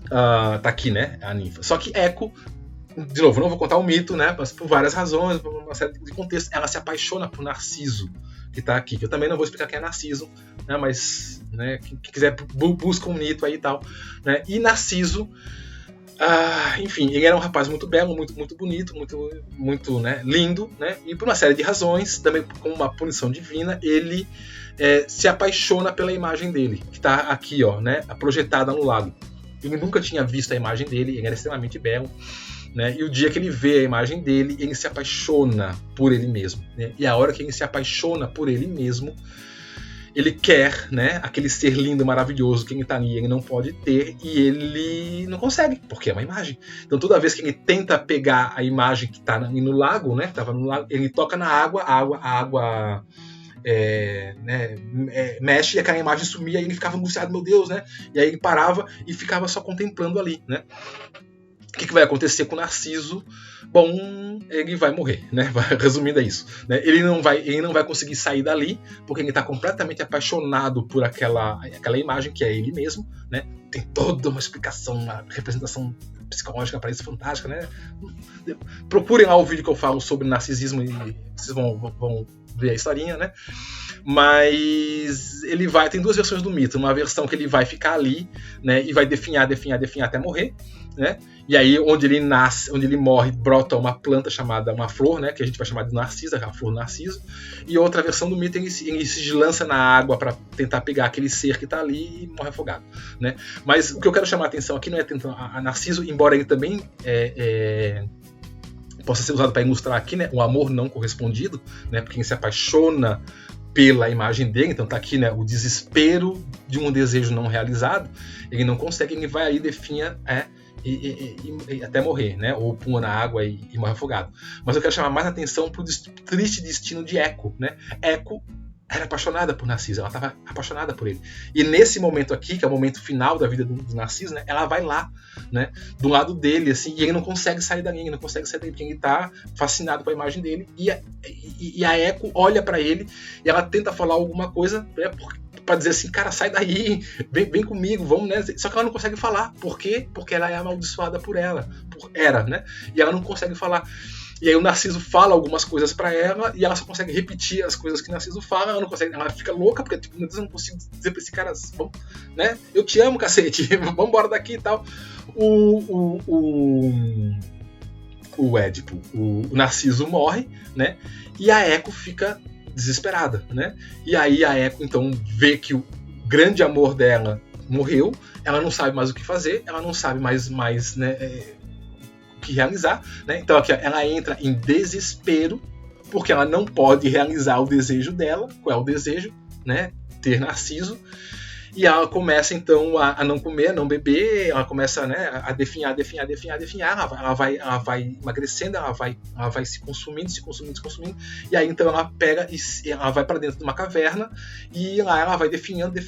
Tá aqui, né? A ninfa. Só que Eco, de novo, não vou contar o mito, né? Mas por várias razões, por uma série de contextos, ela se apaixona por Narciso, que está aqui. Que eu também não vou explicar quem é Narciso, né? Mas, né, quem quiser busca um mito aí e tal, né? E Narciso, enfim, ele era um rapaz muito belo, muito, muito bonito, muito né, lindo, né? E por uma série de razões, também como uma punição divina, ele se apaixona pela imagem dele, que está aqui, ó, né, projetada no lago. Ele nunca tinha visto a imagem dele, ele era extremamente belo, né? E o dia que ele vê a imagem dele, ele se apaixona por ele mesmo, né? E a hora que ele se apaixona por ele mesmo, ele quer, né, aquele ser lindo, maravilhoso que ele tá ali, ele não pode ter, e ele não consegue, porque é uma imagem. Então toda vez que ele tenta pegar a imagem que tá no lago, né, tava no lago, ele toca na água, a água mexe e aquela imagem sumia, e ele ficava angustiado, meu Deus, né? E aí ele parava e ficava só contemplando ali, né? O que vai acontecer com o Narciso? Bom, ele vai morrer, né? Resumindo é isso, né? Ele não vai conseguir sair dali, porque ele está completamente apaixonado por aquela imagem que é ele mesmo, né? Tem toda uma explicação, uma representação psicológica para isso fantástica, né? Procurem lá o vídeo que eu falo sobre narcisismo e vocês vão ver a historinha, né? Mas ele tem duas versões do mito. Uma versão que ele vai ficar ali, né? E vai definhar até morrer, né? E aí, onde ele nasce, onde ele morre, brota uma planta chamada, uma flor, né? Que a gente vai chamar de narciso, aquela flor narciso. E outra versão do mito, ele se lança na água para tentar pegar aquele ser que está ali e morre afogado, né? Mas o que eu quero chamar a atenção aqui não é a Narciso, embora ele também possa ser usado para ilustrar aqui, né? O amor não correspondido, né? Porque quem se apaixona pela imagem dele, então tá aqui, né? O desespero de um desejo não realizado, ele não consegue, ele vai aí definha e até morrer, né? Ou pula na água e morre afogado. Mas eu quero chamar mais atenção para o triste destino de Eco, né? Eco era apaixonada por Narciso, ela estava apaixonada por ele. E nesse momento aqui, que é o momento final da vida do Narciso, né? Ela vai lá, né? Do lado dele, assim, e ele não consegue sair dali, porque ele está fascinado com a imagem dele. E a Eco olha para ele e ela tenta falar alguma coisa, né? Pra dizer assim, cara, sai daí, vem comigo, vamos, né? Só que ela não consegue falar. Por quê? Porque ela é amaldiçoada por Hera, né? E ela não consegue falar. E aí o Narciso fala algumas coisas pra ela e ela só consegue repetir as coisas que o Narciso fala, ela fica louca, porque tipo, meu Deus, eu não consigo dizer pra esse cara, né? Eu te amo, cacete, vamos embora daqui e tal. O Édipo, o Narciso morre, né? E a Eco fica desesperada, né? E aí a Eco então vê que o grande amor dela morreu, ela não sabe mais o que fazer, ela não sabe mais né, o que realizar, né? Então aqui ó, ela entra em desespero porque ela não pode realizar o desejo dela. Qual é o desejo, né? Ter Narciso. E ela começa então a não comer, a não beber, ela começa, né, a definhar, ela vai emagrecendo, ela vai se consumindo, e aí então ela pega e ela vai para dentro de uma caverna e lá ela vai definhando,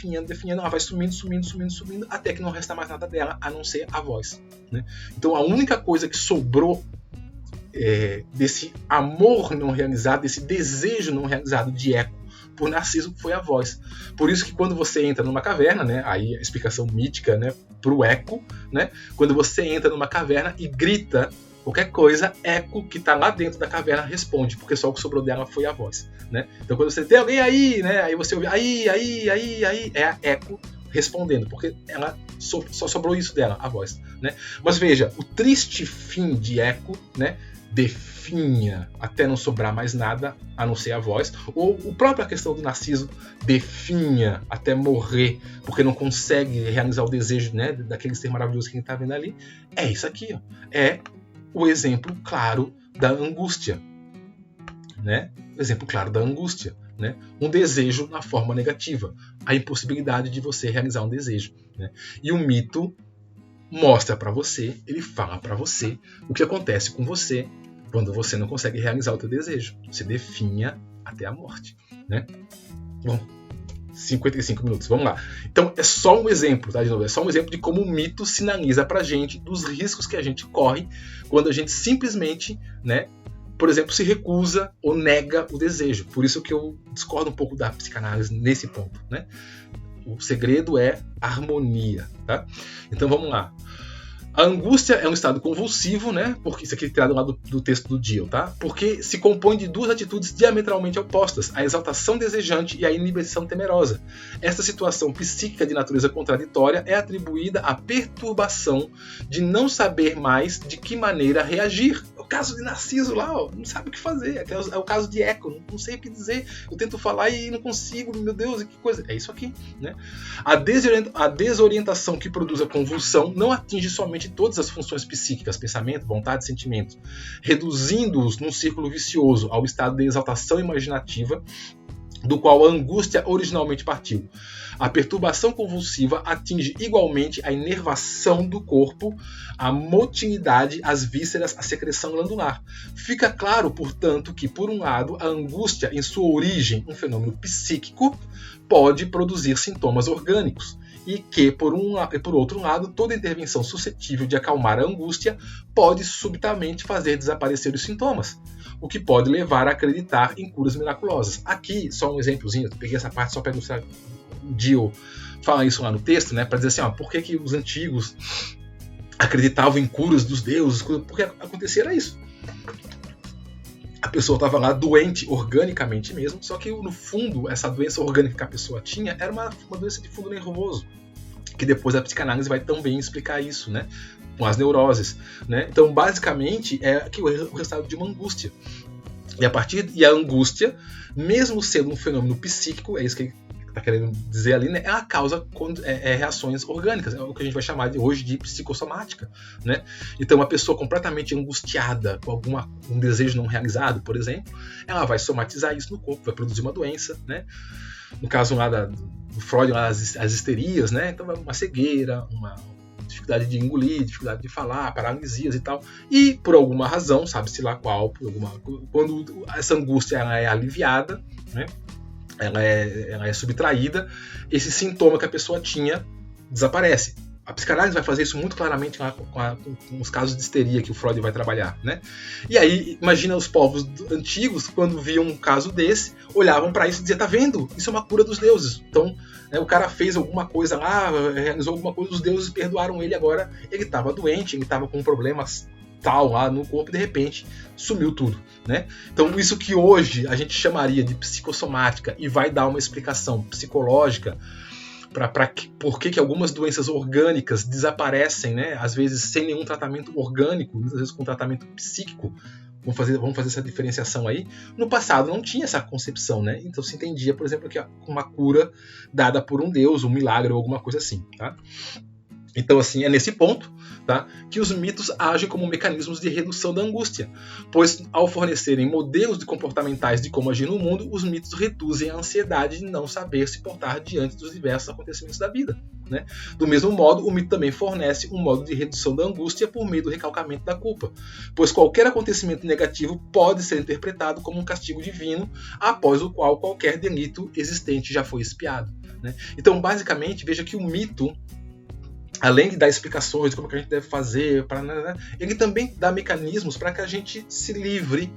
ela vai sumindo, até que não resta mais nada dela a não ser a voz, né? Então a única coisa que sobrou desse amor não realizado, desse desejo não realizado de Eco por Narciso foi a voz. Por isso que quando você entra numa caverna, né, aí a explicação mítica, né, pro eco, né, quando você entra numa caverna e grita qualquer coisa, eco que está lá dentro da caverna responde, porque só o que sobrou dela foi a voz, né? Então quando você tem alguém aí, né, aí você ouve aí, é a eco respondendo, porque ela só sobrou isso dela, a voz, né? Mas veja, o triste fim de Eco, né, definha até não sobrar mais nada a não ser a voz, ou a própria questão do Narciso definha até morrer, porque não consegue realizar o desejo, né, daquele ser maravilhoso que a gente está vendo ali. É isso aqui, ó. É o exemplo claro da angústia, né? O exemplo claro da angústia, né? Um desejo na forma negativa, a impossibilidade de você realizar um desejo, né? E o mito mostra para você, ele fala para você o que acontece com você quando você não consegue realizar o teu desejo. Você definha até a morte, né? Bom, 55 minutos, vamos lá. Então é só um exemplo, tá? De novo, é só um exemplo de como o mito sinaliza pra gente dos riscos que a gente corre quando a gente simplesmente, né, por exemplo, se recusa ou nega o desejo. Por isso que eu discordo um pouco da psicanálise nesse ponto, né? O segredo é harmonia, tá? Então vamos lá. A angústia é um estado convulsivo, né? Porque isso aqui é tirado lá do texto do Dio, tá? Porque se compõe de duas atitudes diametralmente opostas, a exaltação desejante e a inibição temerosa. Esta situação psíquica de natureza contraditória é atribuída à perturbação de não saber mais de que maneira reagir. É o caso de Narciso lá, ó, não sabe o que fazer. É o caso de Eco, não sei o que dizer. Eu tento falar e não consigo, meu Deus, que coisa. É isso aqui, né? A desorientação que produz a convulsão não atinge somente todas as funções psíquicas, pensamento, vontade e sentimento, reduzindo-os num círculo vicioso ao estado de exaltação imaginativa do qual a angústia originalmente partiu. A perturbação convulsiva atinge igualmente a inervação do corpo, a motilidade, as vísceras, a secreção glandular. Fica claro, portanto, que, por um lado, a angústia, em sua origem, um fenômeno psíquico, pode produzir sintomas orgânicos, e que, por outro lado, toda intervenção suscetível de acalmar a angústia pode subitamente fazer desaparecer os sintomas, o que pode levar a acreditar em curas miraculosas. Aqui, só um exemplozinho, eu peguei essa parte só para ilustrar. O Dio fala isso lá no texto, né, para dizer assim, ó, por que os antigos acreditavam em curas dos deuses? Porque acontecia era isso. A pessoa estava lá doente organicamente mesmo, só que no fundo, essa doença orgânica que a pessoa tinha era uma doença de fundo nervoso, que depois a psicanálise vai também explicar isso, né, com as neuroses, né? Então, basicamente, é aqui o resultado de uma angústia. E a angústia, mesmo sendo um fenômeno psíquico, é isso que ele está querendo dizer ali, né, é a causa reações orgânicas, é o que a gente vai chamar hoje de psicossomática, né? Então, uma pessoa completamente angustiada com um desejo não realizado, por exemplo, ela vai somatizar isso no corpo, vai produzir uma doença, né? No caso lá do Freud, lá, as histerias, né? Então, uma cegueira, uma dificuldade de engolir, dificuldade de falar, paralisias e tal. E por alguma razão, sabe-se lá qual, quando essa angústia ela é aliviada, né? Ela é subtraída, esse sintoma que a pessoa tinha desaparece. A psicanálise vai fazer isso muito claramente com os casos de histeria que o Freud vai trabalhar, né? E aí, imagina os povos antigos, quando viam um caso desse, olhavam para isso e diziam, tá vendo? Isso é uma cura dos deuses. Então, né, o cara fez alguma coisa lá, realizou alguma coisa, os deuses perdoaram ele, agora ele estava doente, ele estava com problemas tal lá no corpo e de repente sumiu tudo, né? Então isso que hoje a gente chamaria de psicossomática e vai dar uma explicação psicológica por que algumas doenças orgânicas desaparecem, né? Às vezes sem nenhum tratamento orgânico, muitas vezes com tratamento psíquico. Vamos fazer essa diferenciação aí. No passado não tinha essa concepção, né? Então se entendia, por exemplo, que uma cura dada por um deus, um milagre ou alguma coisa assim, tá? Então, assim, é nesse ponto, tá, que os mitos agem como mecanismos de redução da angústia, pois, ao fornecerem modelos comportamentais de como agir no mundo, os mitos reduzem a ansiedade de não saber se portar diante dos diversos acontecimentos da vida, né? Do mesmo modo, o mito também fornece um modo de redução da angústia por meio do recalcamento da culpa, pois qualquer acontecimento negativo pode ser interpretado como um castigo divino, após o qual qualquer delito existente já foi expiado, né? Então, basicamente, veja que o mito, além de dar explicações de como que a gente deve fazer, ele também dá mecanismos para que a gente se livre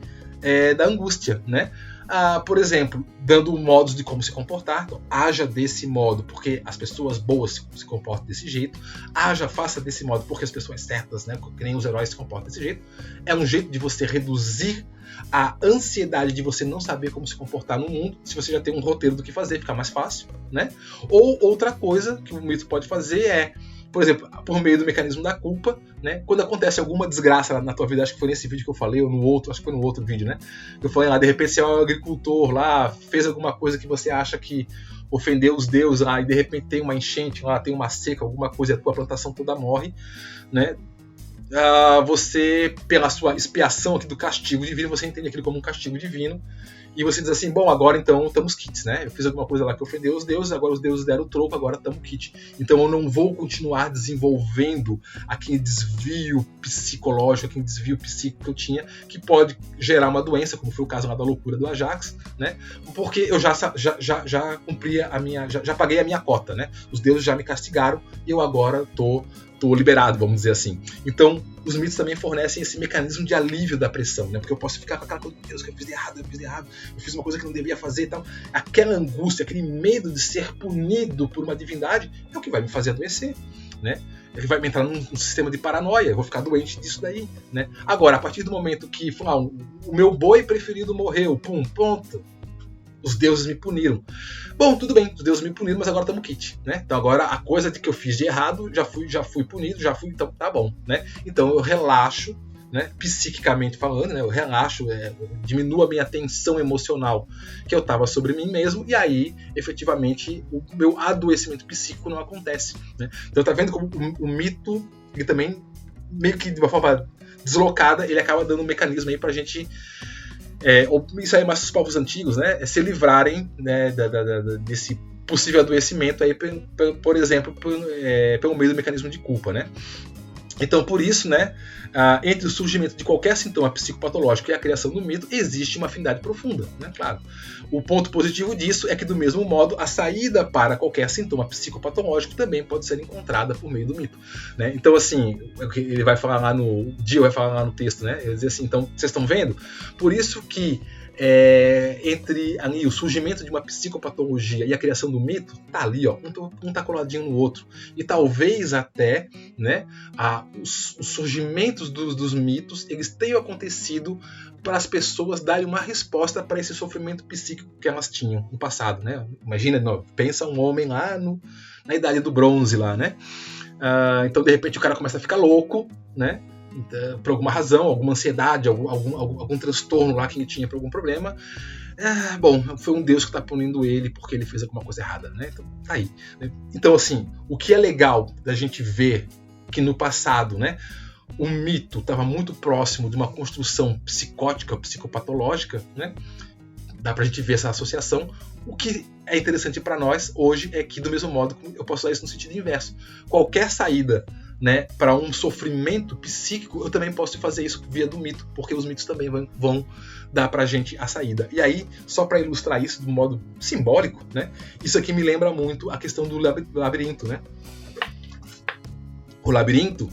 da angústia, né? Por exemplo, dando modos de como se comportar. Então, haja desse modo porque as pessoas boas se comportam desse jeito. Faça desse modo porque as pessoas certas, né, que nem os heróis se comportam desse jeito. É um jeito de você reduzir a ansiedade de você não saber como se comportar no mundo. Se você já tem um roteiro do que fazer, fica mais fácil, né? Ou outra coisa que o mito pode fazer é, por exemplo, por meio do mecanismo da culpa, né? Quando acontece alguma desgraça na tua vida, acho que foi nesse vídeo que eu falei, ou no outro, acho que foi no outro vídeo, né? Eu falei lá, de repente você é um agricultor lá, fez alguma coisa que você acha que ofendeu os deuses lá, e de repente tem uma enchente lá, tem uma seca, alguma coisa, e a tua plantação toda morre, né? Você, pela sua expiação aqui do castigo divino, você entende aquilo como um castigo divino, e você diz assim, bom, agora então estamos quites, né? Eu fiz alguma coisa lá que ofendeu os deuses, agora os deuses deram o troco, agora estamos quites. Então eu não vou continuar desenvolvendo aquele desvio psicológico, aquele desvio psíquico que eu tinha, que pode gerar uma doença, como foi o caso lá da loucura do Ajax, né? Porque eu já cumpri já paguei a minha cota, né? Os deuses já me castigaram e eu agora tô liberado, vamos dizer assim. Então, os mitos também fornecem esse mecanismo de alívio da pressão, né? Porque eu posso ficar com aquela coisa, Deus, que eu fiz de errado, eu fiz uma coisa que não devia fazer e tal. Aquela angústia, aquele medo de ser punido por uma divindade é o que vai me fazer adoecer, né? Ele vai me entrar num sistema de paranoia, eu vou ficar doente disso daí, né? Agora, a partir do momento que o meu boi preferido morreu, pronto, os deuses me puniram. Bom, tudo bem, os deuses me puniram, mas agora estamos quite, né? Então agora a coisa de que eu fiz de errado, já fui punido, então tá bom, né? Então eu relaxo, né? Psiquicamente falando, né? Eu relaxo, diminuo a minha tensão emocional que eu estava sobre mim mesmo, e aí, efetivamente, o meu adoecimento psíquico não acontece, né? Então tá vendo como o mito, ele também, meio que de uma forma deslocada, ele acaba dando um mecanismo aí pra gente... isso aí é mais dos povos antigos, né? Se livrarem, né, desse possível adoecimento aí, por exemplo, pelo meio do mecanismo de culpa, né? Então, por isso, né, entre o surgimento de qualquer sintoma psicopatológico e a criação do mito, existe uma afinidade profunda, né? Claro. O ponto positivo disso é que, do mesmo modo, a saída para qualquer sintoma psicopatológico também pode ser encontrada por meio do mito, né? Então, assim, ele vai falar lá no... Dio vai falar lá no texto, né? Ele diz assim, então, vocês estão vendo? Por isso que entre ali, o surgimento de uma psicopatologia e a criação do mito, tá ali, ó, um tá coladinho no outro. E talvez até, né, os surgimentos dos mitos, eles tenham acontecido para as pessoas darem uma resposta para esse sofrimento psíquico que elas tinham no passado, né? Imagina, pensa um homem lá na idade do bronze lá, né? Então, de repente, o cara começa a ficar louco, né? Por alguma razão, alguma ansiedade, algum transtorno lá que ele tinha por algum problema. Bom, foi um Deus que está punindo ele porque ele fez alguma coisa errada, né? Então, tá aí. Então, assim, o que é legal da gente ver que no passado, né, o mito estava muito próximo de uma construção psicótica, psicopatológica, né? Dá pra gente ver essa associação. O que é interessante para nós hoje é que, do mesmo modo, eu posso usar isso no sentido inverso. Qualquer saída, né, para um sofrimento psíquico, eu também posso fazer isso via do mito, porque os mitos também vão dar pra gente a saída. E aí, só para ilustrar isso de um modo simbólico, né, isso aqui me lembra muito a questão do labirinto, né? O labirinto,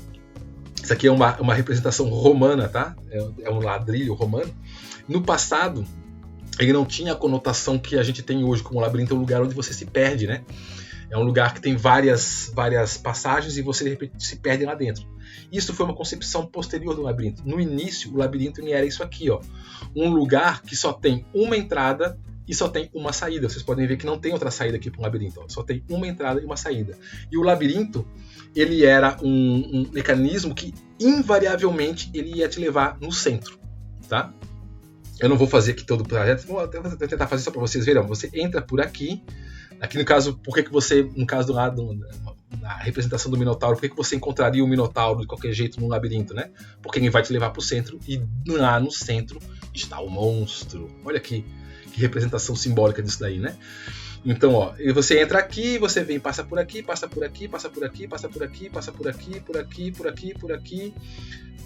isso aqui é uma representação romana, tá? É um ladrilho romano. No passado, ele não tinha a conotação que a gente tem hoje, como o labirinto é um lugar onde você se perde, né? É um lugar que tem várias passagens e você, de repente, se perde lá dentro. Isso foi uma concepção posterior do labirinto. No início, o labirinto era isso aqui, ó. Um lugar que só tem uma entrada e só tem uma saída. Vocês podem ver que não tem outra saída aqui para um labirinto, ó. Só tem uma entrada e uma saída. E o labirinto, ele era um mecanismo que, invariavelmente, ele ia te levar no centro, tá? Eu não vou fazer aqui todo o projeto, vou tentar fazer só para vocês verem. Você entra por aqui. Aqui no caso, por que você, no caso do lado da representação do Minotauro, por que você encontraria o Minotauro de qualquer jeito num labirinto, né? Porque ele vai te levar para o centro e lá no centro está o monstro. Olha que representação simbólica disso daí, né? Então, ó, você entra aqui, você vem, passa por aqui, passa por aqui, passa por aqui, passa por aqui, passa por aqui, por aqui, por aqui, por aqui,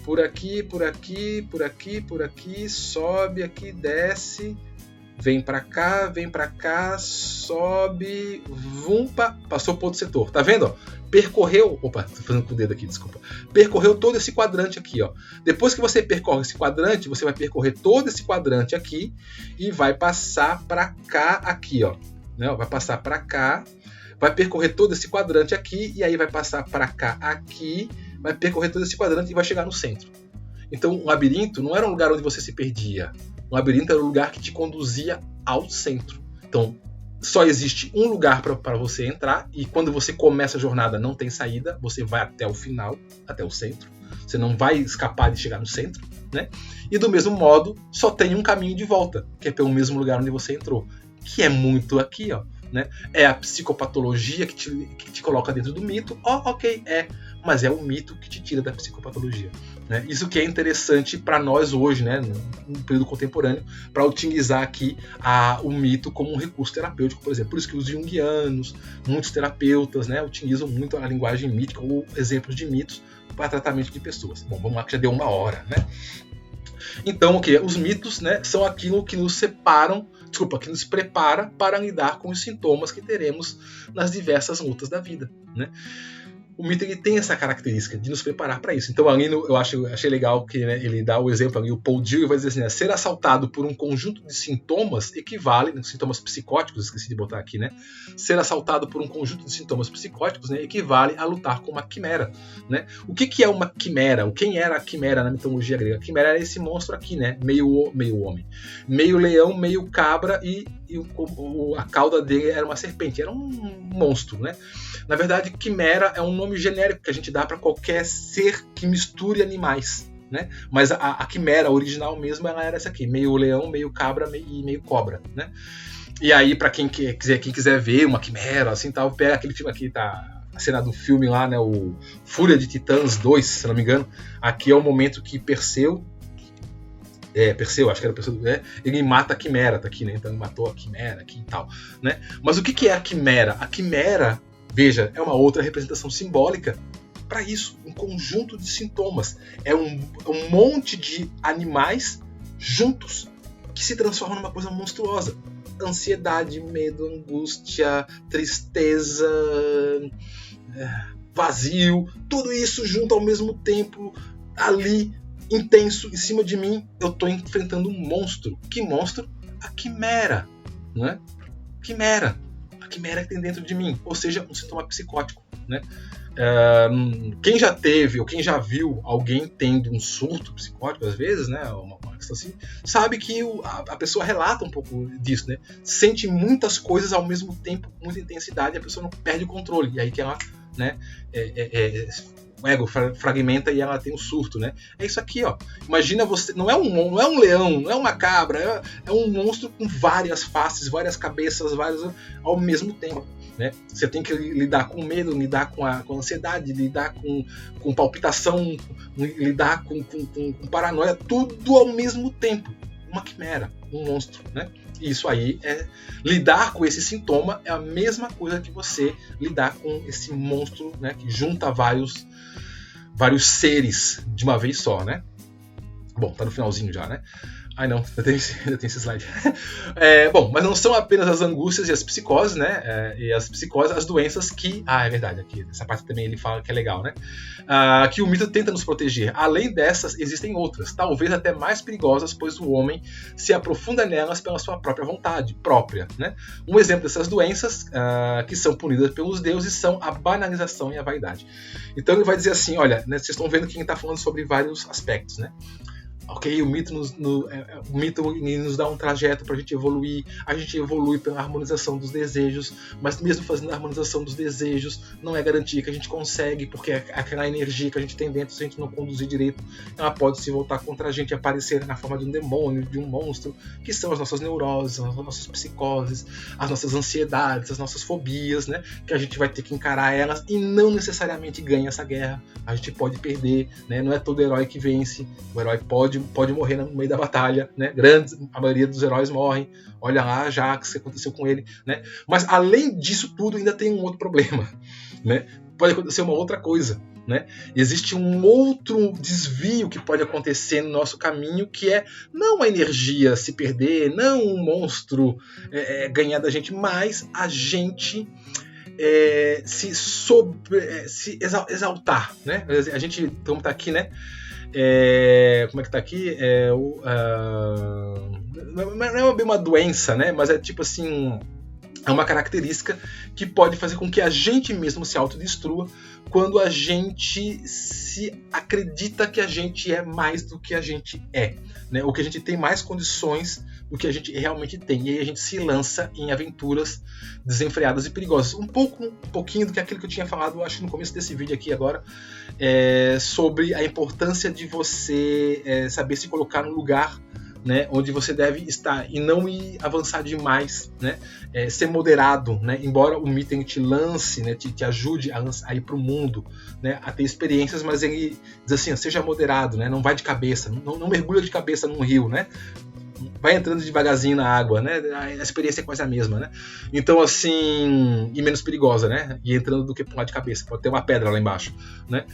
por aqui, por aqui, por aqui, por aqui, sobe aqui, desce, vem pra cá, sobe, passou pro outro setor. Tá vendo? Ó? Percorreu, tô fazendo com o dedo aqui, desculpa. Percorreu todo esse quadrante aqui, ó. Depois que você percorre esse quadrante, você vai percorrer todo esse quadrante aqui e vai passar pra cá aqui, ó. Né? Vai passar pra cá, vai percorrer todo esse quadrante aqui e aí vai passar pra cá aqui, vai percorrer todo esse quadrante e vai chegar no centro. Então, o labirinto não era um lugar onde você se perdia. O labirinto era um lugar que te conduzia ao centro. Então, só existe um lugar para você entrar, e quando você começa a jornada não tem saída, você vai até o final, até o centro. Você não vai escapar de chegar no centro, né? E do mesmo modo, só tem um caminho de volta, que é pelo mesmo lugar onde você entrou, que é muito aqui, ó. Né? É a psicopatologia que te coloca dentro do mito. Ok, mas é o mito que te tira da psicopatologia. Né? Isso que é interessante para nós hoje, né, no período contemporâneo, para utilizar aqui o mito como um recurso terapêutico, por exemplo. Por isso que os junguianos, muitos terapeutas, né, utilizam muito a linguagem mítica ou exemplos de mitos para tratamento de pessoas. Bom, vamos lá que já deu 1 hora, né? Então, os mitos, né, são aquilo que nos que nos prepara para lidar com os sintomas que teremos nas diversas lutas da vida, né? O mito ele tem essa característica de nos preparar para isso. Então, ali eu achei legal que, né, ele dá o exemplo ali, o Paul Dewey vai dizer assim, né, ser assaltado por um conjunto de sintomas equivale, sintomas psicóticos, esqueci de botar aqui, né? Ser assaltado por um conjunto de sintomas psicóticos, né, equivale a lutar com uma quimera, né? O que é uma quimera? Quem era a quimera na mitologia grega? A quimera era esse monstro aqui, né? Meio homem, meio leão, meio cabra e a cauda dele era uma serpente, era um monstro, né? Na verdade, quimera é um nome genérico que a gente dá para qualquer ser que misture animais, né? Mas a quimera original mesmo, ela era essa aqui, meio leão, meio cabra e meio cobra, né? E aí, para quem quiser ver uma quimera, assim, tal, pega aquele filme aqui, tá? A cena do filme lá, né? O Fúria de Titãs 2, se não me engano. Aqui é o momento que Perseu, acho que era Perseu, ele mata a quimera, tá aqui, né? Então ele matou a quimera aqui e tal, né? Mas o que é a quimera? A quimera, veja, é uma outra representação simbólica para isso, um conjunto de sintomas. É um monte de animais juntos que se transformam numa coisa monstruosa. Ansiedade, medo, angústia, tristeza, vazio, tudo isso junto ao mesmo tempo, ali, intenso, em cima de mim, eu estou enfrentando um monstro. Que monstro? A quimera, não é? Quimera. A quimera que tem dentro de mim, ou seja, um sintoma psicótico, né? Quem já teve ou quem já viu alguém tendo um surto psicótico, às vezes, né, uma questão assim, sabe que a pessoa relata um pouco disso, né? Sente muitas coisas ao mesmo tempo, com muita intensidade, e a pessoa não perde o controle, e aí que ela, né, o ego fragmenta e ela tem um surto, né? É isso aqui, ó. Imagina você, não é um leão, não é uma cabra, é um monstro com várias faces, várias cabeças, ao mesmo tempo, né? Você tem que lidar com medo, lidar com a ansiedade, lidar com palpitação, lidar com paranoia, tudo ao mesmo tempo. Uma quimera, um monstro, né? E isso aí lidar com esse sintoma é a mesma coisa que você lidar com esse monstro, né, que junta vários seres de uma vez só, né? Bom, tá no finalzinho já, né? Ai não, eu tenho esse slide. Bom, mas não são apenas as angústias e as psicoses, né? E as psicoses, as doenças que... é verdade, aqui, essa parte também ele fala que é legal, né? Que o mito tenta nos proteger. Além dessas, existem outras, talvez até mais perigosas, pois o homem se aprofunda nelas pela sua própria vontade, né? Um exemplo dessas doenças que são punidas pelos deuses são a banalização e a vaidade. Então ele vai dizer assim, olha, né, vocês estão vendo que ele está falando sobre vários aspectos, né? Ok, o mito nos dá um trajeto para a gente evolui pela harmonização dos desejos, mas mesmo fazendo a harmonização dos desejos, não é garantia que a gente consegue, porque aquela energia que a gente tem dentro, se a gente não conduzir direito, ela pode se voltar contra a gente e aparecer na forma de um demônio, de um monstro, que são as nossas neuroses, as nossas psicoses, as nossas ansiedades, as nossas fobias, né? Que a gente vai ter que encarar elas e não necessariamente ganha essa guerra, a gente pode perder, né? Não é todo herói que vence, o herói pode morrer no meio da batalha, né? A maioria dos heróis morrem. Olha lá já o que aconteceu com ele, né? Mas além disso tudo ainda tem um outro problema, né? pode acontecer uma outra coisa, né? Existe um outro desvio que pode acontecer no nosso caminho, que é não a energia se perder, não um monstro ganhar da gente, mas a gente se exaltar, né? A gente, como tá aqui, né? Como é que tá aqui? Não é bem uma doença, né? Mas é tipo assim, é uma característica que pode fazer com que a gente mesmo se autodestrua quando a gente se acredita que a gente é mais do que a gente é, né? Ou que a gente tem mais condições do que a gente realmente tem. E aí a gente se lança em aventuras desenfreadas e perigosas. Um pouquinho do que aquilo que eu tinha falado, acho que no começo desse vídeo aqui agora, sobre a importância de você saber se colocar no lugar, né, onde você deve estar e não ir avançar demais, né, ser moderado, né, embora o Mitten te lance, né, te ajude a ir para o mundo, né, a ter experiências, mas ele diz assim, seja moderado, né, não vai de cabeça, não mergulha de cabeça num rio, né, vai entrando devagarzinho na água, né, a experiência é quase a mesma, né, então assim, e menos perigosa, né, e entrando do que pular de cabeça, pode ter uma pedra lá embaixo, né,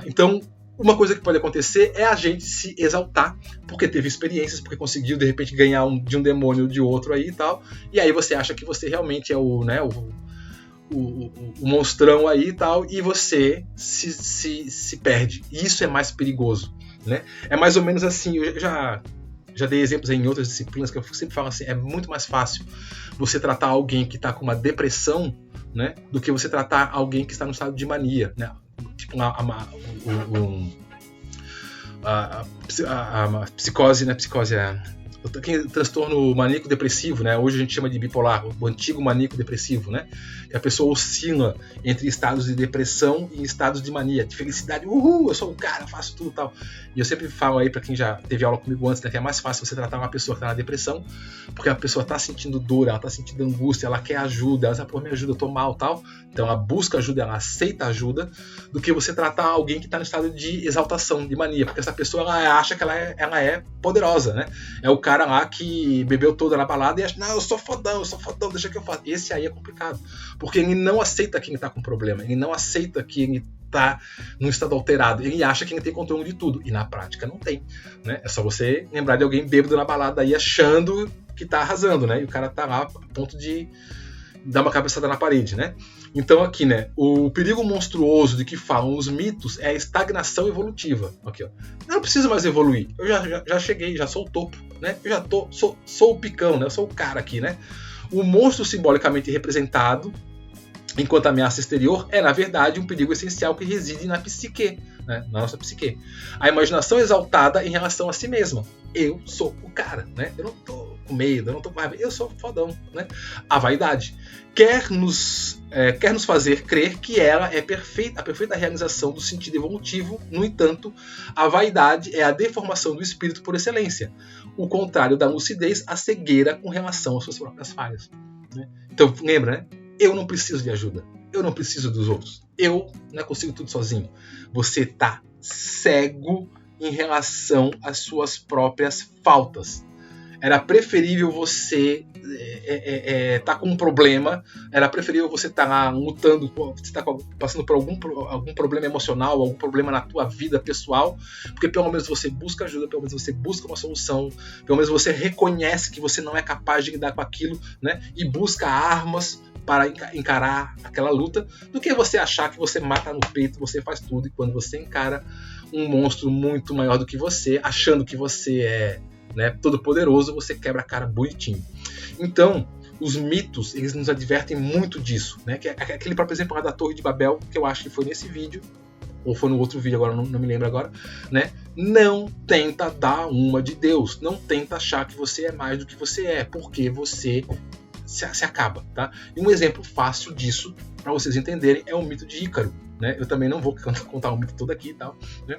então uma coisa que pode acontecer é a gente se exaltar, porque teve experiências, porque conseguiu de repente ganhar de um demônio de outro aí e tal, e aí você acha que você realmente é o monstrão aí e tal, e você se perde. E isso é mais perigoso, né? É mais ou menos assim, eu já dei exemplos em outras disciplinas que eu sempre falo assim, é muito mais fácil você tratar alguém que está com uma depressão, né, do que você tratar alguém que está no estado de mania, né? Tipo a psicose, né? Psicose transtorno maníaco-depressivo, né? Hoje a gente chama de bipolar, o antigo maníaco-depressivo, né? Que a pessoa oscila entre estados de depressão e estados de mania, de felicidade, eu sou o cara, faço tudo e tal. E eu sempre falo aí para quem já teve aula comigo antes, né, que é mais fácil você tratar uma pessoa que está na depressão, porque a pessoa está sentindo dor, ela está sentindo angústia, ela quer ajuda, ela diz, me ajuda, eu tô mal, tal. Então ela busca ajuda, ela aceita ajuda, do que você tratar alguém que está no estado de exaltação, de mania, porque essa pessoa ela acha que ela é poderosa, né? É o cara lá que bebeu toda na balada e acha, não, eu sou fodão, deixa que eu faço. Esse aí é complicado, porque ele não aceita que ele está com problema, ele não aceita que ele está num estado alterado, ele acha que ele tem controle de tudo, e na prática não tem, né? É só você lembrar de alguém bêbado na balada aí achando que está arrasando, né? E o cara está lá a ponto de dar uma cabeçada na parede, né? Então aqui, né, o perigo monstruoso de que falam os mitos é a estagnação evolutiva. Aqui, ó. Eu não preciso mais evoluir. Eu já cheguei, já sou o topo, né? Eu já sou o picão, né? Eu sou o cara aqui, né? O monstro simbolicamente representado enquanto ameaça exterior é, na verdade, um perigo essencial que reside na psique, né? Na nossa psique. A imaginação exaltada em relação a si mesma. Eu sou o cara, né? Eu não tô com medo, eu não tô com raiva, eu sou fodão, né? A vaidade quer nos fazer crer que ela é a perfeita realização do sentido evolutivo. No entanto, a vaidade é a deformação do espírito por excelência. O contrário da lucidez, a cegueira com relação às suas próprias falhas, né? Então, lembra, né? Eu não preciso de ajuda. Eu não preciso dos outros. Eu não consigo tudo sozinho. Você tá cego em relação às suas próprias faltas. Era preferível você tá com um problema, era preferível você estar lá lutando, você está passando por algum problema emocional, algum problema na tua vida pessoal, porque pelo menos você busca ajuda, pelo menos você busca uma solução, pelo menos você reconhece que você não é capaz de lidar com aquilo, né? E busca armas para encarar aquela luta, do que você achar que você mata no peito, você faz tudo, e quando você encara um monstro muito maior do que você, achando que você é, né, todo poderoso, você quebra a cara bonitinho. Então, os mitos, eles nos advertem muito disso, né? Que é aquele próprio exemplo lá da Torre de Babel, que eu acho que foi nesse vídeo, ou foi no outro vídeo, agora não me lembro agora, né? Não tenta dar uma de Deus, não tenta achar que você é mais do que você é, porque você se acaba, tá? E um exemplo fácil disso, para vocês entenderem, é o mito de Ícaro, né? Eu também não vou contar o mito todo aqui e tal, né?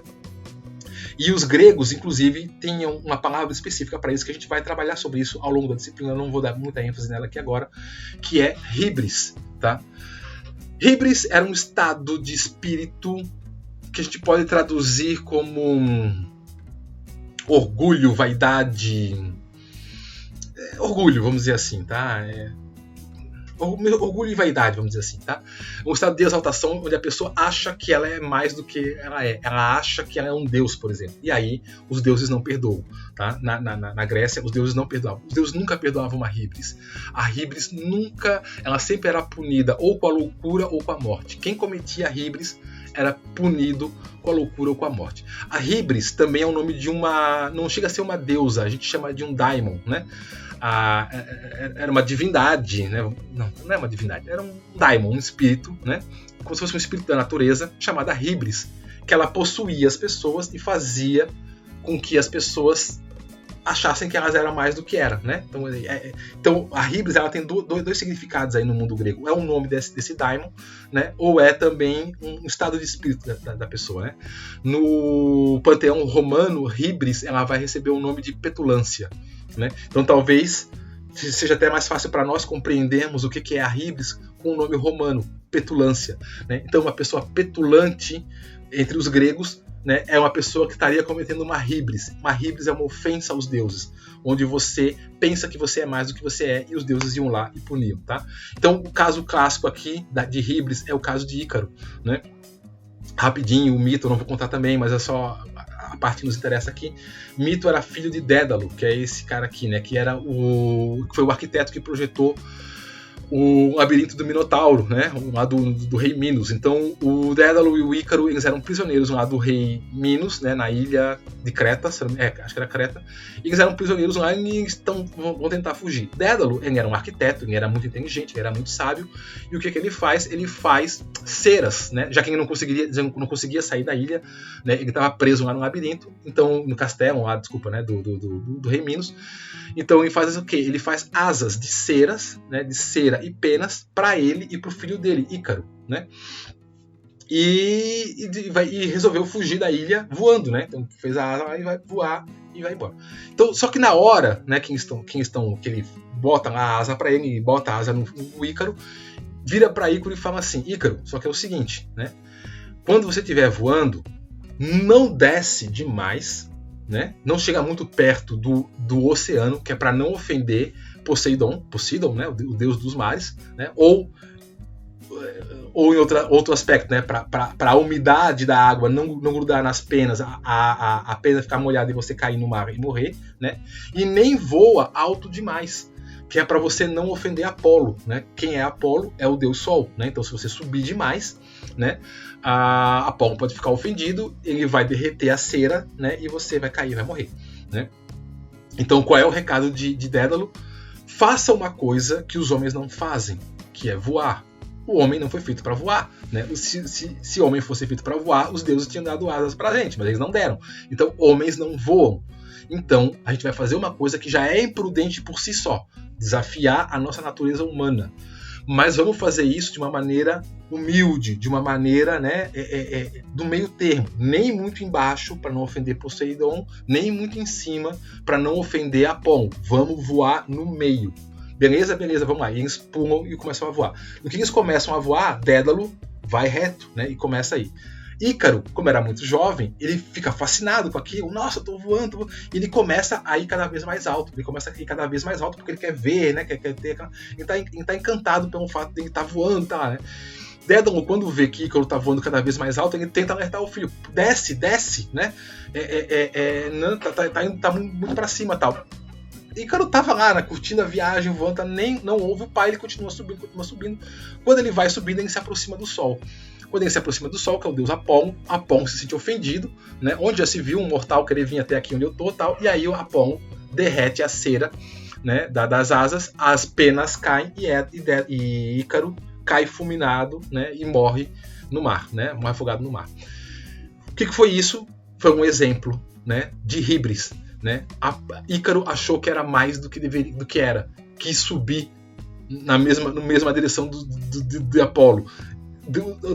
E os gregos, inclusive, tinham uma palavra específica para isso, que a gente vai trabalhar sobre isso ao longo da disciplina, eu não vou dar muita ênfase nela aqui agora, que é híbris, tá? Híbris era um estado de espírito que a gente pode traduzir como orgulho, vaidade, orgulho, vamos dizer assim, tá? orgulho e vaidade, vamos dizer assim, tá? Um estado de exaltação onde a pessoa acha que ela é mais do que ela é. Ela acha que ela é um deus, por exemplo. E aí os deuses não perdoam, tá? Na Grécia, os deuses não perdoavam. Os deuses nunca perdoavam uma híbris. A híbris nunca, ela sempre era punida ou com a loucura ou com a morte. Quem cometia a híbris era punido com a loucura ou com a morte. A híbris também é o nome de uma... Não chega a ser uma deusa, a gente chama de um daimon, né? Era uma divindade, né? Não é uma divindade, era um daimon, um espírito, né? Como se fosse um espírito da natureza, chamada híbris, que ela possuía as pessoas e fazia com que as pessoas achassem que elas eram mais do que eram, né? Então a híbris, ela tem dois significados aí no mundo grego. É o nome desse daimon, né? Ou é também um estado de espírito da pessoa, né? No panteão romano, híbris, ela vai receber o nome de petulância, né? Então talvez seja até mais fácil para nós compreendermos o que é a híbris com o nome romano, petulância, né? Então uma pessoa petulante entre os gregos, né, é uma pessoa que estaria cometendo uma híbris. Uma híbris é uma ofensa aos deuses, onde você pensa que você é mais do que você é e os deuses iam lá e puniam, tá? Então o caso clássico aqui de híbris é o caso de Ícaro, né? Rapidinho, o mito eu não vou contar também, mas é só a parte que nos interessa aqui. Mito era filho de Dédalo, que é esse cara aqui, né? Que foi o arquiteto que projetou o labirinto do Minotauro, né? Lá do rei Minos. Então o Dédalo e o Ícaro, eles eram prisioneiros lá do rei Minos, né? Na ilha de Creta, acho que era Creta. E eles eram prisioneiros lá e vão tentar fugir. Dédalo, ele era um arquiteto, ele era muito inteligente, ele era muito sábio. E o que ele faz? Ele faz ceras, né? Já que ele não conseguia sair da ilha, né? Ele estava preso lá no labirinto, então no castelo lá, desculpa, né? Do rei Minos. Então ele faz o quê? Ele faz asas de ceras, né? De cera e penas para ele e para o filho dele, Ícaro, né? E resolveu fugir da ilha voando, né? Então fez a asa e vai voar e vai embora. Então, só que na hora, né, que ele bota a asa para ele e bota a asa no Ícaro, vira para Ícaro e fala assim: Ícaro, só que é o seguinte, né? Quando você estiver voando, não desce demais, né? Não chega muito perto do oceano, que é para não ofender Poseidon, né? O deus dos mares, né? Ou em outro aspecto, né? Para a umidade da água não grudar nas penas, a pena ficar molhada e você cair no mar e morrer, né? E nem voa alto demais, que é para você não ofender Apolo, né? Quem é Apolo é o deus Sol, né? Então se você subir demais, né? Apolo pode ficar ofendido, ele vai derreter a cera, né? E você vai cair, vai morrer, né? Então qual é o recado de Dédalo? Faça uma coisa que os homens não fazem, que é voar. O homem não foi feito para voar, né? Se o homem fosse feito para voar, os deuses tinham dado asas para a gente, mas eles não deram. Então homens não voam. Então a gente vai fazer uma coisa que já é imprudente por si só, desafiar a nossa natureza humana. Mas vamos fazer isso de uma maneira humilde, de uma maneira, né, do meio termo. Nem muito embaixo para não ofender Poseidon, nem muito em cima para não ofender Apolo. Vamos voar no meio. Beleza, vamos lá. E eles pulam e começam a voar. No que eles começam a voar, Dédalo vai reto, né, e começa a ir. Ícaro, como era muito jovem, ele fica fascinado com aquilo. Nossa, eu tô voando. E ele começa a ir cada vez mais alto. Ele começa a ir cada vez mais alto porque ele quer ver, né? Quer ter aquela... Ele tá encantado pelo fato de ele estar voando, tá, né? Dédalo, quando vê que Ícaro tá voando cada vez mais alto, ele tenta alertar o filho. Desce, né? Tá muito pra cima, tal. Ícaro tava lá, curtindo a viagem, voando, não ouve o pai, ele continua subindo. Quando ele vai subindo, ele se aproxima do Sol. Quando ele se aproxima do Sol, que é o deus Apolo se sente ofendido, né? Onde já se viu um mortal querer vir até aqui onde eu tô, tal, e aí o Apolo derrete a cera, né, das asas, as penas caem e Ícaro cai fulminado, né, e morre no mar, né, morre afogado no mar. O que foi isso? Foi um exemplo, né, de híbris, né? Ícaro achou que era mais do que era, quis subir na mesma direção de Apolo.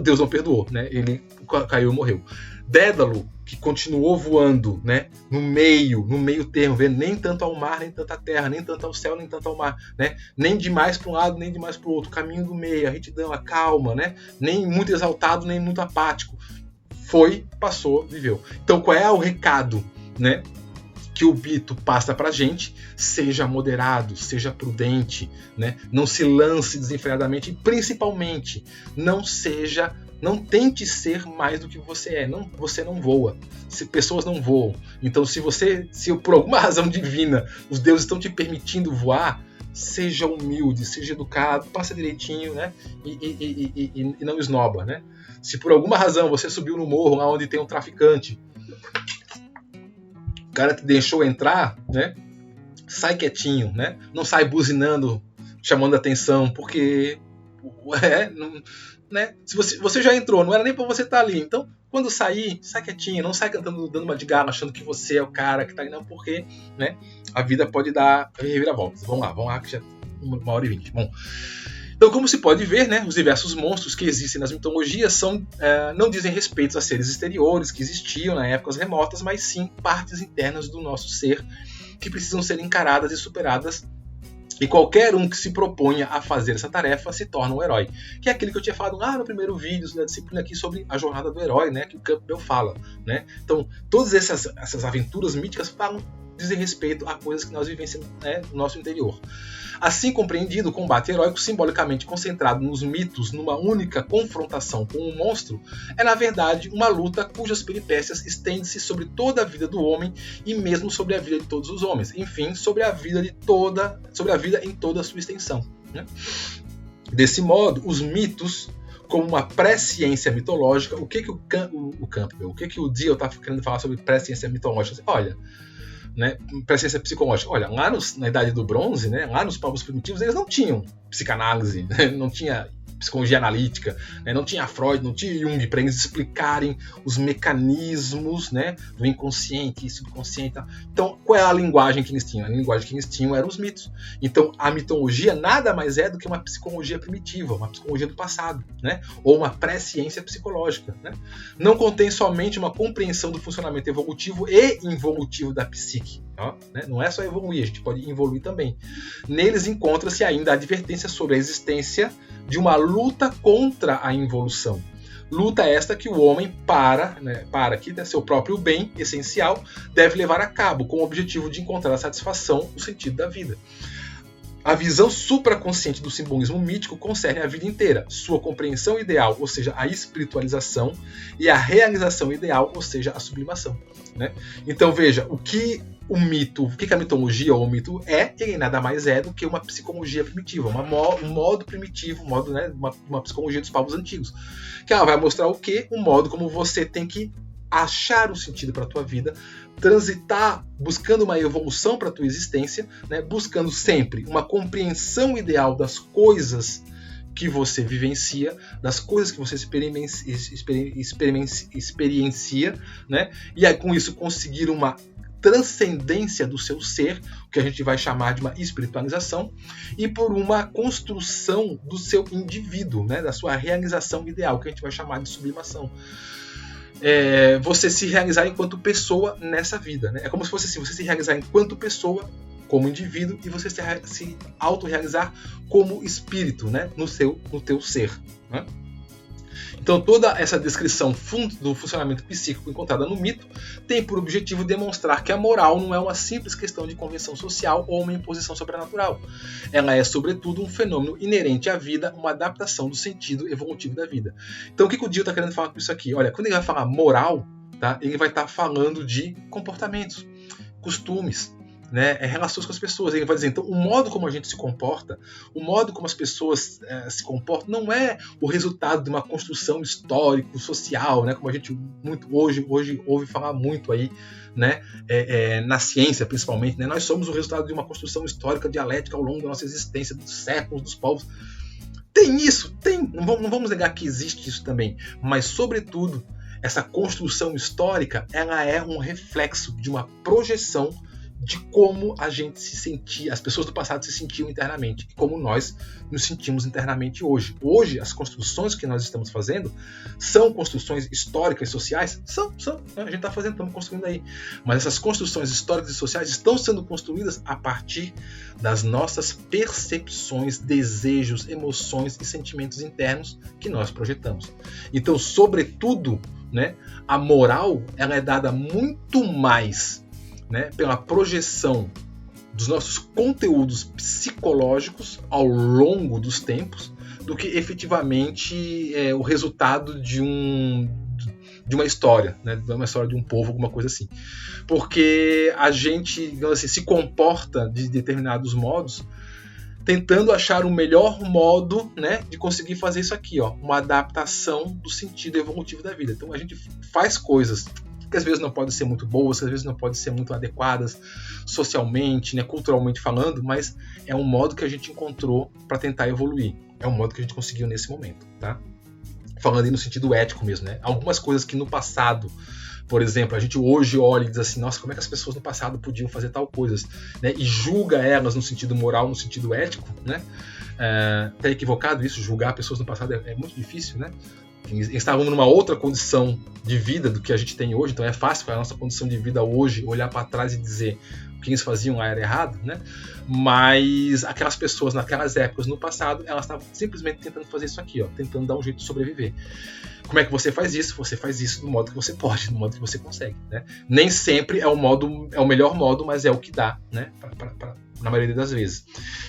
Deus não perdoou, né? Ele caiu e morreu. Dédalo, que continuou voando, né? No meio termo, vendo nem tanto ao mar, nem tanto à terra, nem tanto ao céu, nem tanto ao mar, né? Nem demais para um lado, nem demais para o outro. Caminho do meio, a retidão, a calma, né? Nem muito exaltado, nem muito apático. Passou, viveu. Então, qual é o recado, né? que o mito passa pra gente: seja moderado, seja prudente, né? Não se lance desenfreadamente e, principalmente, não tente ser mais do que você é. Você não voa. Pessoas não voam. Então, se por alguma razão divina os deuses estão te permitindo voar, seja humilde, seja educado, passa direitinho, né? E não esnoba, né? Se por alguma razão você subiu no morro lá onde tem um traficante, o cara te deixou entrar, né? Sai quietinho, né? Não sai buzinando, chamando atenção, porque né? Se você já entrou, não era nem pra você estar ali. Então, quando sair, sai quietinho, não sai cantando, dando uma de galo, achando que você é o cara que tá ali, não, porque, né? A vida pode dar reviravoltas. Vamos lá, que já 1h20. Bom, então, como se pode ver, né, os diversos monstros que existem nas mitologias não dizem respeito a seres exteriores que existiam na épocas remotas, mas sim partes internas do nosso ser que precisam ser encaradas e superadas. E qualquer um que se proponha a fazer essa tarefa se torna um herói. Que é aquele que eu tinha falado lá no primeiro vídeo da disciplina aqui sobre a jornada do herói, né, que o Campbell fala. Né? Então, todas essas aventuras míticas dizem respeito a coisas que nós vivenciamos, né, no nosso interior. Assim compreendido, o combate heróico, simbolicamente concentrado nos mitos, numa única confrontação com um monstro, é na verdade uma luta cujas peripécias estendem-se sobre toda a vida do homem e mesmo sobre a vida de todos os homens. Enfim, sobre a vida em toda a sua extensão. Né? Desse modo, os mitos, como uma pré-ciência mitológica, o que o Dio está querendo falar sobre pré-ciência mitológica? Olha, né, pré-ciência psicológica. Olha, lá na Idade do Bronze, né, lá nos povos primitivos, eles não tinham psicanálise, né, não tinha psicologia analítica, né, não tinha Freud, não tinha Jung para eles explicarem os mecanismos, né, do inconsciente e subconsciente. Então, qual é a linguagem que eles tinham? A linguagem que eles tinham eram os mitos. Então, a mitologia nada mais é do que uma psicologia primitiva, uma psicologia do passado, né, ou uma pré-ciência psicológica. Né? Não contém somente uma compreensão do funcionamento evolutivo e involutivo da psique. Né? Não é só evoluir, a gente pode evoluir também. Neles encontra-se ainda a advertência sobre a existência de uma luta contra a involução. Luta esta que o homem, para que seu próprio bem essencial, deve levar a cabo com o objetivo de encontrar a satisfação, o sentido da vida. A visão supraconsciente do simbolismo mítico concerne a vida inteira, sua compreensão ideal, ou seja, a espiritualização, e a realização ideal, ou seja, a sublimação. Né? Então veja, o que a mitologia ou o mito ele nada mais é do que uma psicologia primitiva, um modo primitivo, uma psicologia dos povos antigos. Que ela vai mostrar o quê? Um modo como você tem que achar um sentido para a tua vida, transitar buscando uma evolução para a tua existência, né? Buscando sempre uma compreensão ideal das coisas que você vivencia, das coisas que você experiencia, né? E aí, com isso conseguir uma transcendência do seu ser, o que a gente vai chamar de uma espiritualização, e por uma construção do seu indivíduo, né? Da sua realização ideal, que a gente vai chamar de sublimação. Você se realizar enquanto pessoa nessa vida. Né? É como se fosse assim, você se realizar enquanto pessoa, como indivíduo, e você se autorrealizar como espírito, né? no teu ser. Né? Então toda essa descrição do funcionamento psíquico encontrada no mito tem por objetivo demonstrar que a moral não é uma simples questão de convenção social ou uma imposição sobrenatural. Ela é, sobretudo, um fenômeno inerente à vida, uma adaptação do sentido evolutivo da vida. Então o que o Dio está querendo falar com isso aqui? Olha, quando ele vai falar moral, tá? Ele vai estar falando de comportamentos, costumes, né, relações com as pessoas. Ele vai dizer, então, o modo como a gente se comporta, o modo como as pessoas se comportam, não é o resultado de uma construção histórico, social, né, como a gente hoje ouve falar muito aí, né, na ciência principalmente. Né, nós somos o resultado de uma construção histórica dialética ao longo da nossa existência, dos séculos, dos povos. Tem isso, tem. Não vamos negar que existe isso também, mas, sobretudo, essa construção histórica, ela é um reflexo de uma projeção de como a gente se sentia, as pessoas do passado se sentiam internamente e como nós nos sentimos internamente hoje. Hoje, as construções que nós estamos fazendo são construções históricas e sociais? São. A gente está fazendo, estamos construindo aí. Mas essas construções históricas e sociais estão sendo construídas a partir das nossas percepções, desejos, emoções e sentimentos internos que nós projetamos. Então, sobretudo, né, a moral ela é dada muito mais né, pela projeção dos nossos conteúdos psicológicos ao longo dos tempos do que efetivamente o resultado de uma história, né, de uma história de um povo, alguma coisa assim. Porque a gente, digamos assim, se comporta de determinados modos tentando achar o melhor modo, né, de conseguir fazer isso aqui, ó, uma adaptação do sentido evolutivo da vida. Então a gente faz coisas que às vezes não podem ser muito boas, que às vezes não podem ser muito adequadas socialmente, né, culturalmente falando, mas é um modo que a gente encontrou para tentar evoluir. É um modo que a gente conseguiu nesse momento, tá? Falando aí no sentido ético mesmo, né? Algumas coisas que no passado, por exemplo, a gente hoje olha e diz assim, nossa, como é que as pessoas no passado podiam fazer tal coisas, né? E julga elas no sentido moral, no sentido ético, né? Tá equivocado isso, julgar pessoas no passado é muito difícil, né? Eles estavam numa outra condição de vida do que a gente tem hoje, então é fácil para a nossa condição de vida hoje olhar para trás e dizer o que eles faziam lá era errado, né? Mas aquelas pessoas naquelas épocas no passado, elas estavam simplesmente tentando fazer isso aqui, ó, tentando dar um jeito de sobreviver. Como é que você faz isso? Você faz isso do modo que você pode, do modo que você consegue, né? Nem sempre é o melhor modo, mas é o que dá, né? Na maioria das vezes.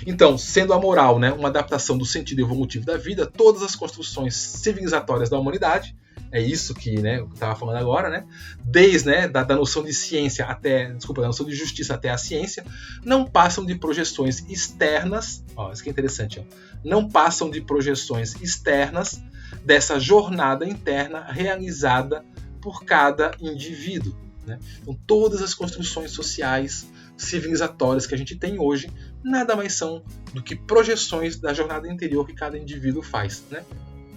Então, sendo a moral, né, uma adaptação do sentido evolutivo da vida, todas as construções civilizatórias da humanidade, é isso que, né, eu estava falando agora, né, desde, né, da noção de ciência da noção de justiça até a ciência, não passam de projeções externas, ó, isso que é interessante, ó, não passam de projeções externas dessa jornada interna realizada por cada indivíduo, né? Então, todas as construções sociais civilizatórias que a gente tem hoje nada mais são do que projeções da jornada interior que cada indivíduo faz, né?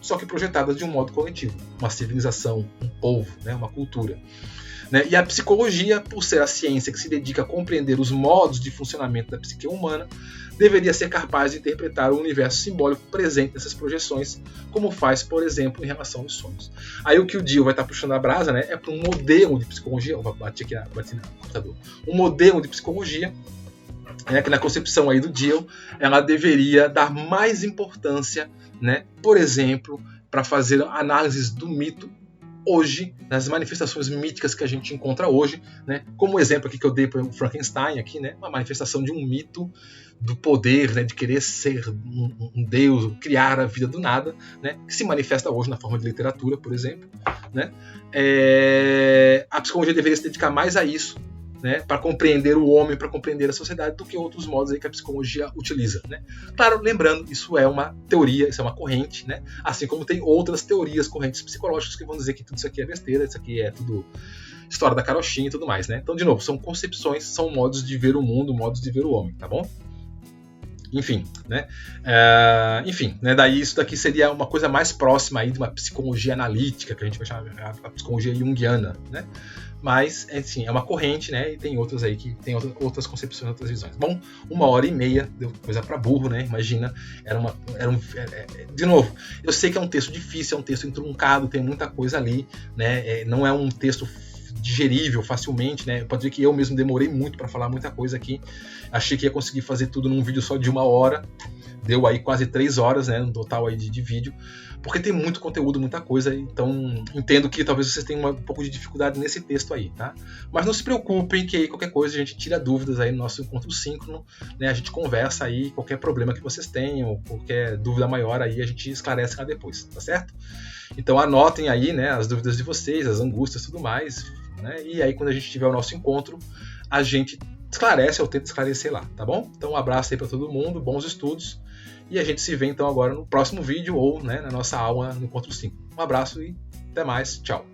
Só que projetadas de um modo coletivo, uma civilização, um povo, né? Uma cultura, né? E a psicologia, por ser a ciência que se dedica a compreender os modos de funcionamento da psique humana, deveria ser capaz de interpretar o universo simbólico presente nessas projeções, como faz, por exemplo, em relação aos sonhos. Aí o que o Dio vai estar puxando a brasa, né, é para um modelo de psicologia, bati no computador, um modelo de psicologia, né, que na concepção aí do Dio, ela deveria dar mais importância, né, por exemplo, para fazer análises do mito hoje, nas manifestações míticas que a gente encontra hoje, né? Como o exemplo aqui que eu dei para o Frankenstein, aqui, né? Uma manifestação de um mito do poder, né? De querer ser um deus, criar a vida do nada, né? Que se manifesta hoje na forma de literatura, por exemplo, né? A psicologia deveria se dedicar mais a isso, né, para compreender o homem, para compreender a sociedade, do que outros modos aí que a psicologia utiliza, né? Claro, lembrando, isso é uma teoria, isso é uma corrente, né? Assim como tem outras teorias, correntes psicológicas que vão dizer que tudo isso aqui é besteira, isso aqui é tudo história da carochinha e tudo mais, né? Então, de novo, são concepções, são modos de ver o mundo, modos de ver o homem, tá bom? Enfim, né? Daí isso daqui seria uma coisa mais próxima aí de uma psicologia analítica, que a gente vai chamar a psicologia junguiana, né? Mas, assim, é uma corrente, né? E tem outras aí que tem outras concepções, outras visões. Bom, 1h30, deu coisa para burro, né? Imagina, de novo, eu sei que é um texto difícil, é um texto entroncado, tem muita coisa ali, né? Não é um texto digerível facilmente, né? Pode ver que eu mesmo demorei muito para falar muita coisa aqui. Achei que ia conseguir fazer tudo num vídeo só de 1 hora. Deu aí quase 3 horas, né? No total aí de vídeo. Porque tem muito conteúdo, muita coisa, então entendo que talvez vocês tenham um pouco de dificuldade nesse texto aí, tá? Mas não se preocupem que aí qualquer coisa a gente tira dúvidas aí no nosso encontro síncrono, né? A gente conversa aí, qualquer problema que vocês tenham, qualquer dúvida maior aí, a gente esclarece lá depois, tá certo? Então anotem aí, né, as dúvidas de vocês, as angústias e tudo mais, né? E aí quando a gente tiver o nosso encontro, a gente esclarece ou tenta esclarecer lá, tá bom? Então um abraço aí para todo mundo, bons estudos. E a gente se vê então agora no próximo vídeo ou, né, na nossa aula no Encontro 5. Um abraço e até mais. Tchau.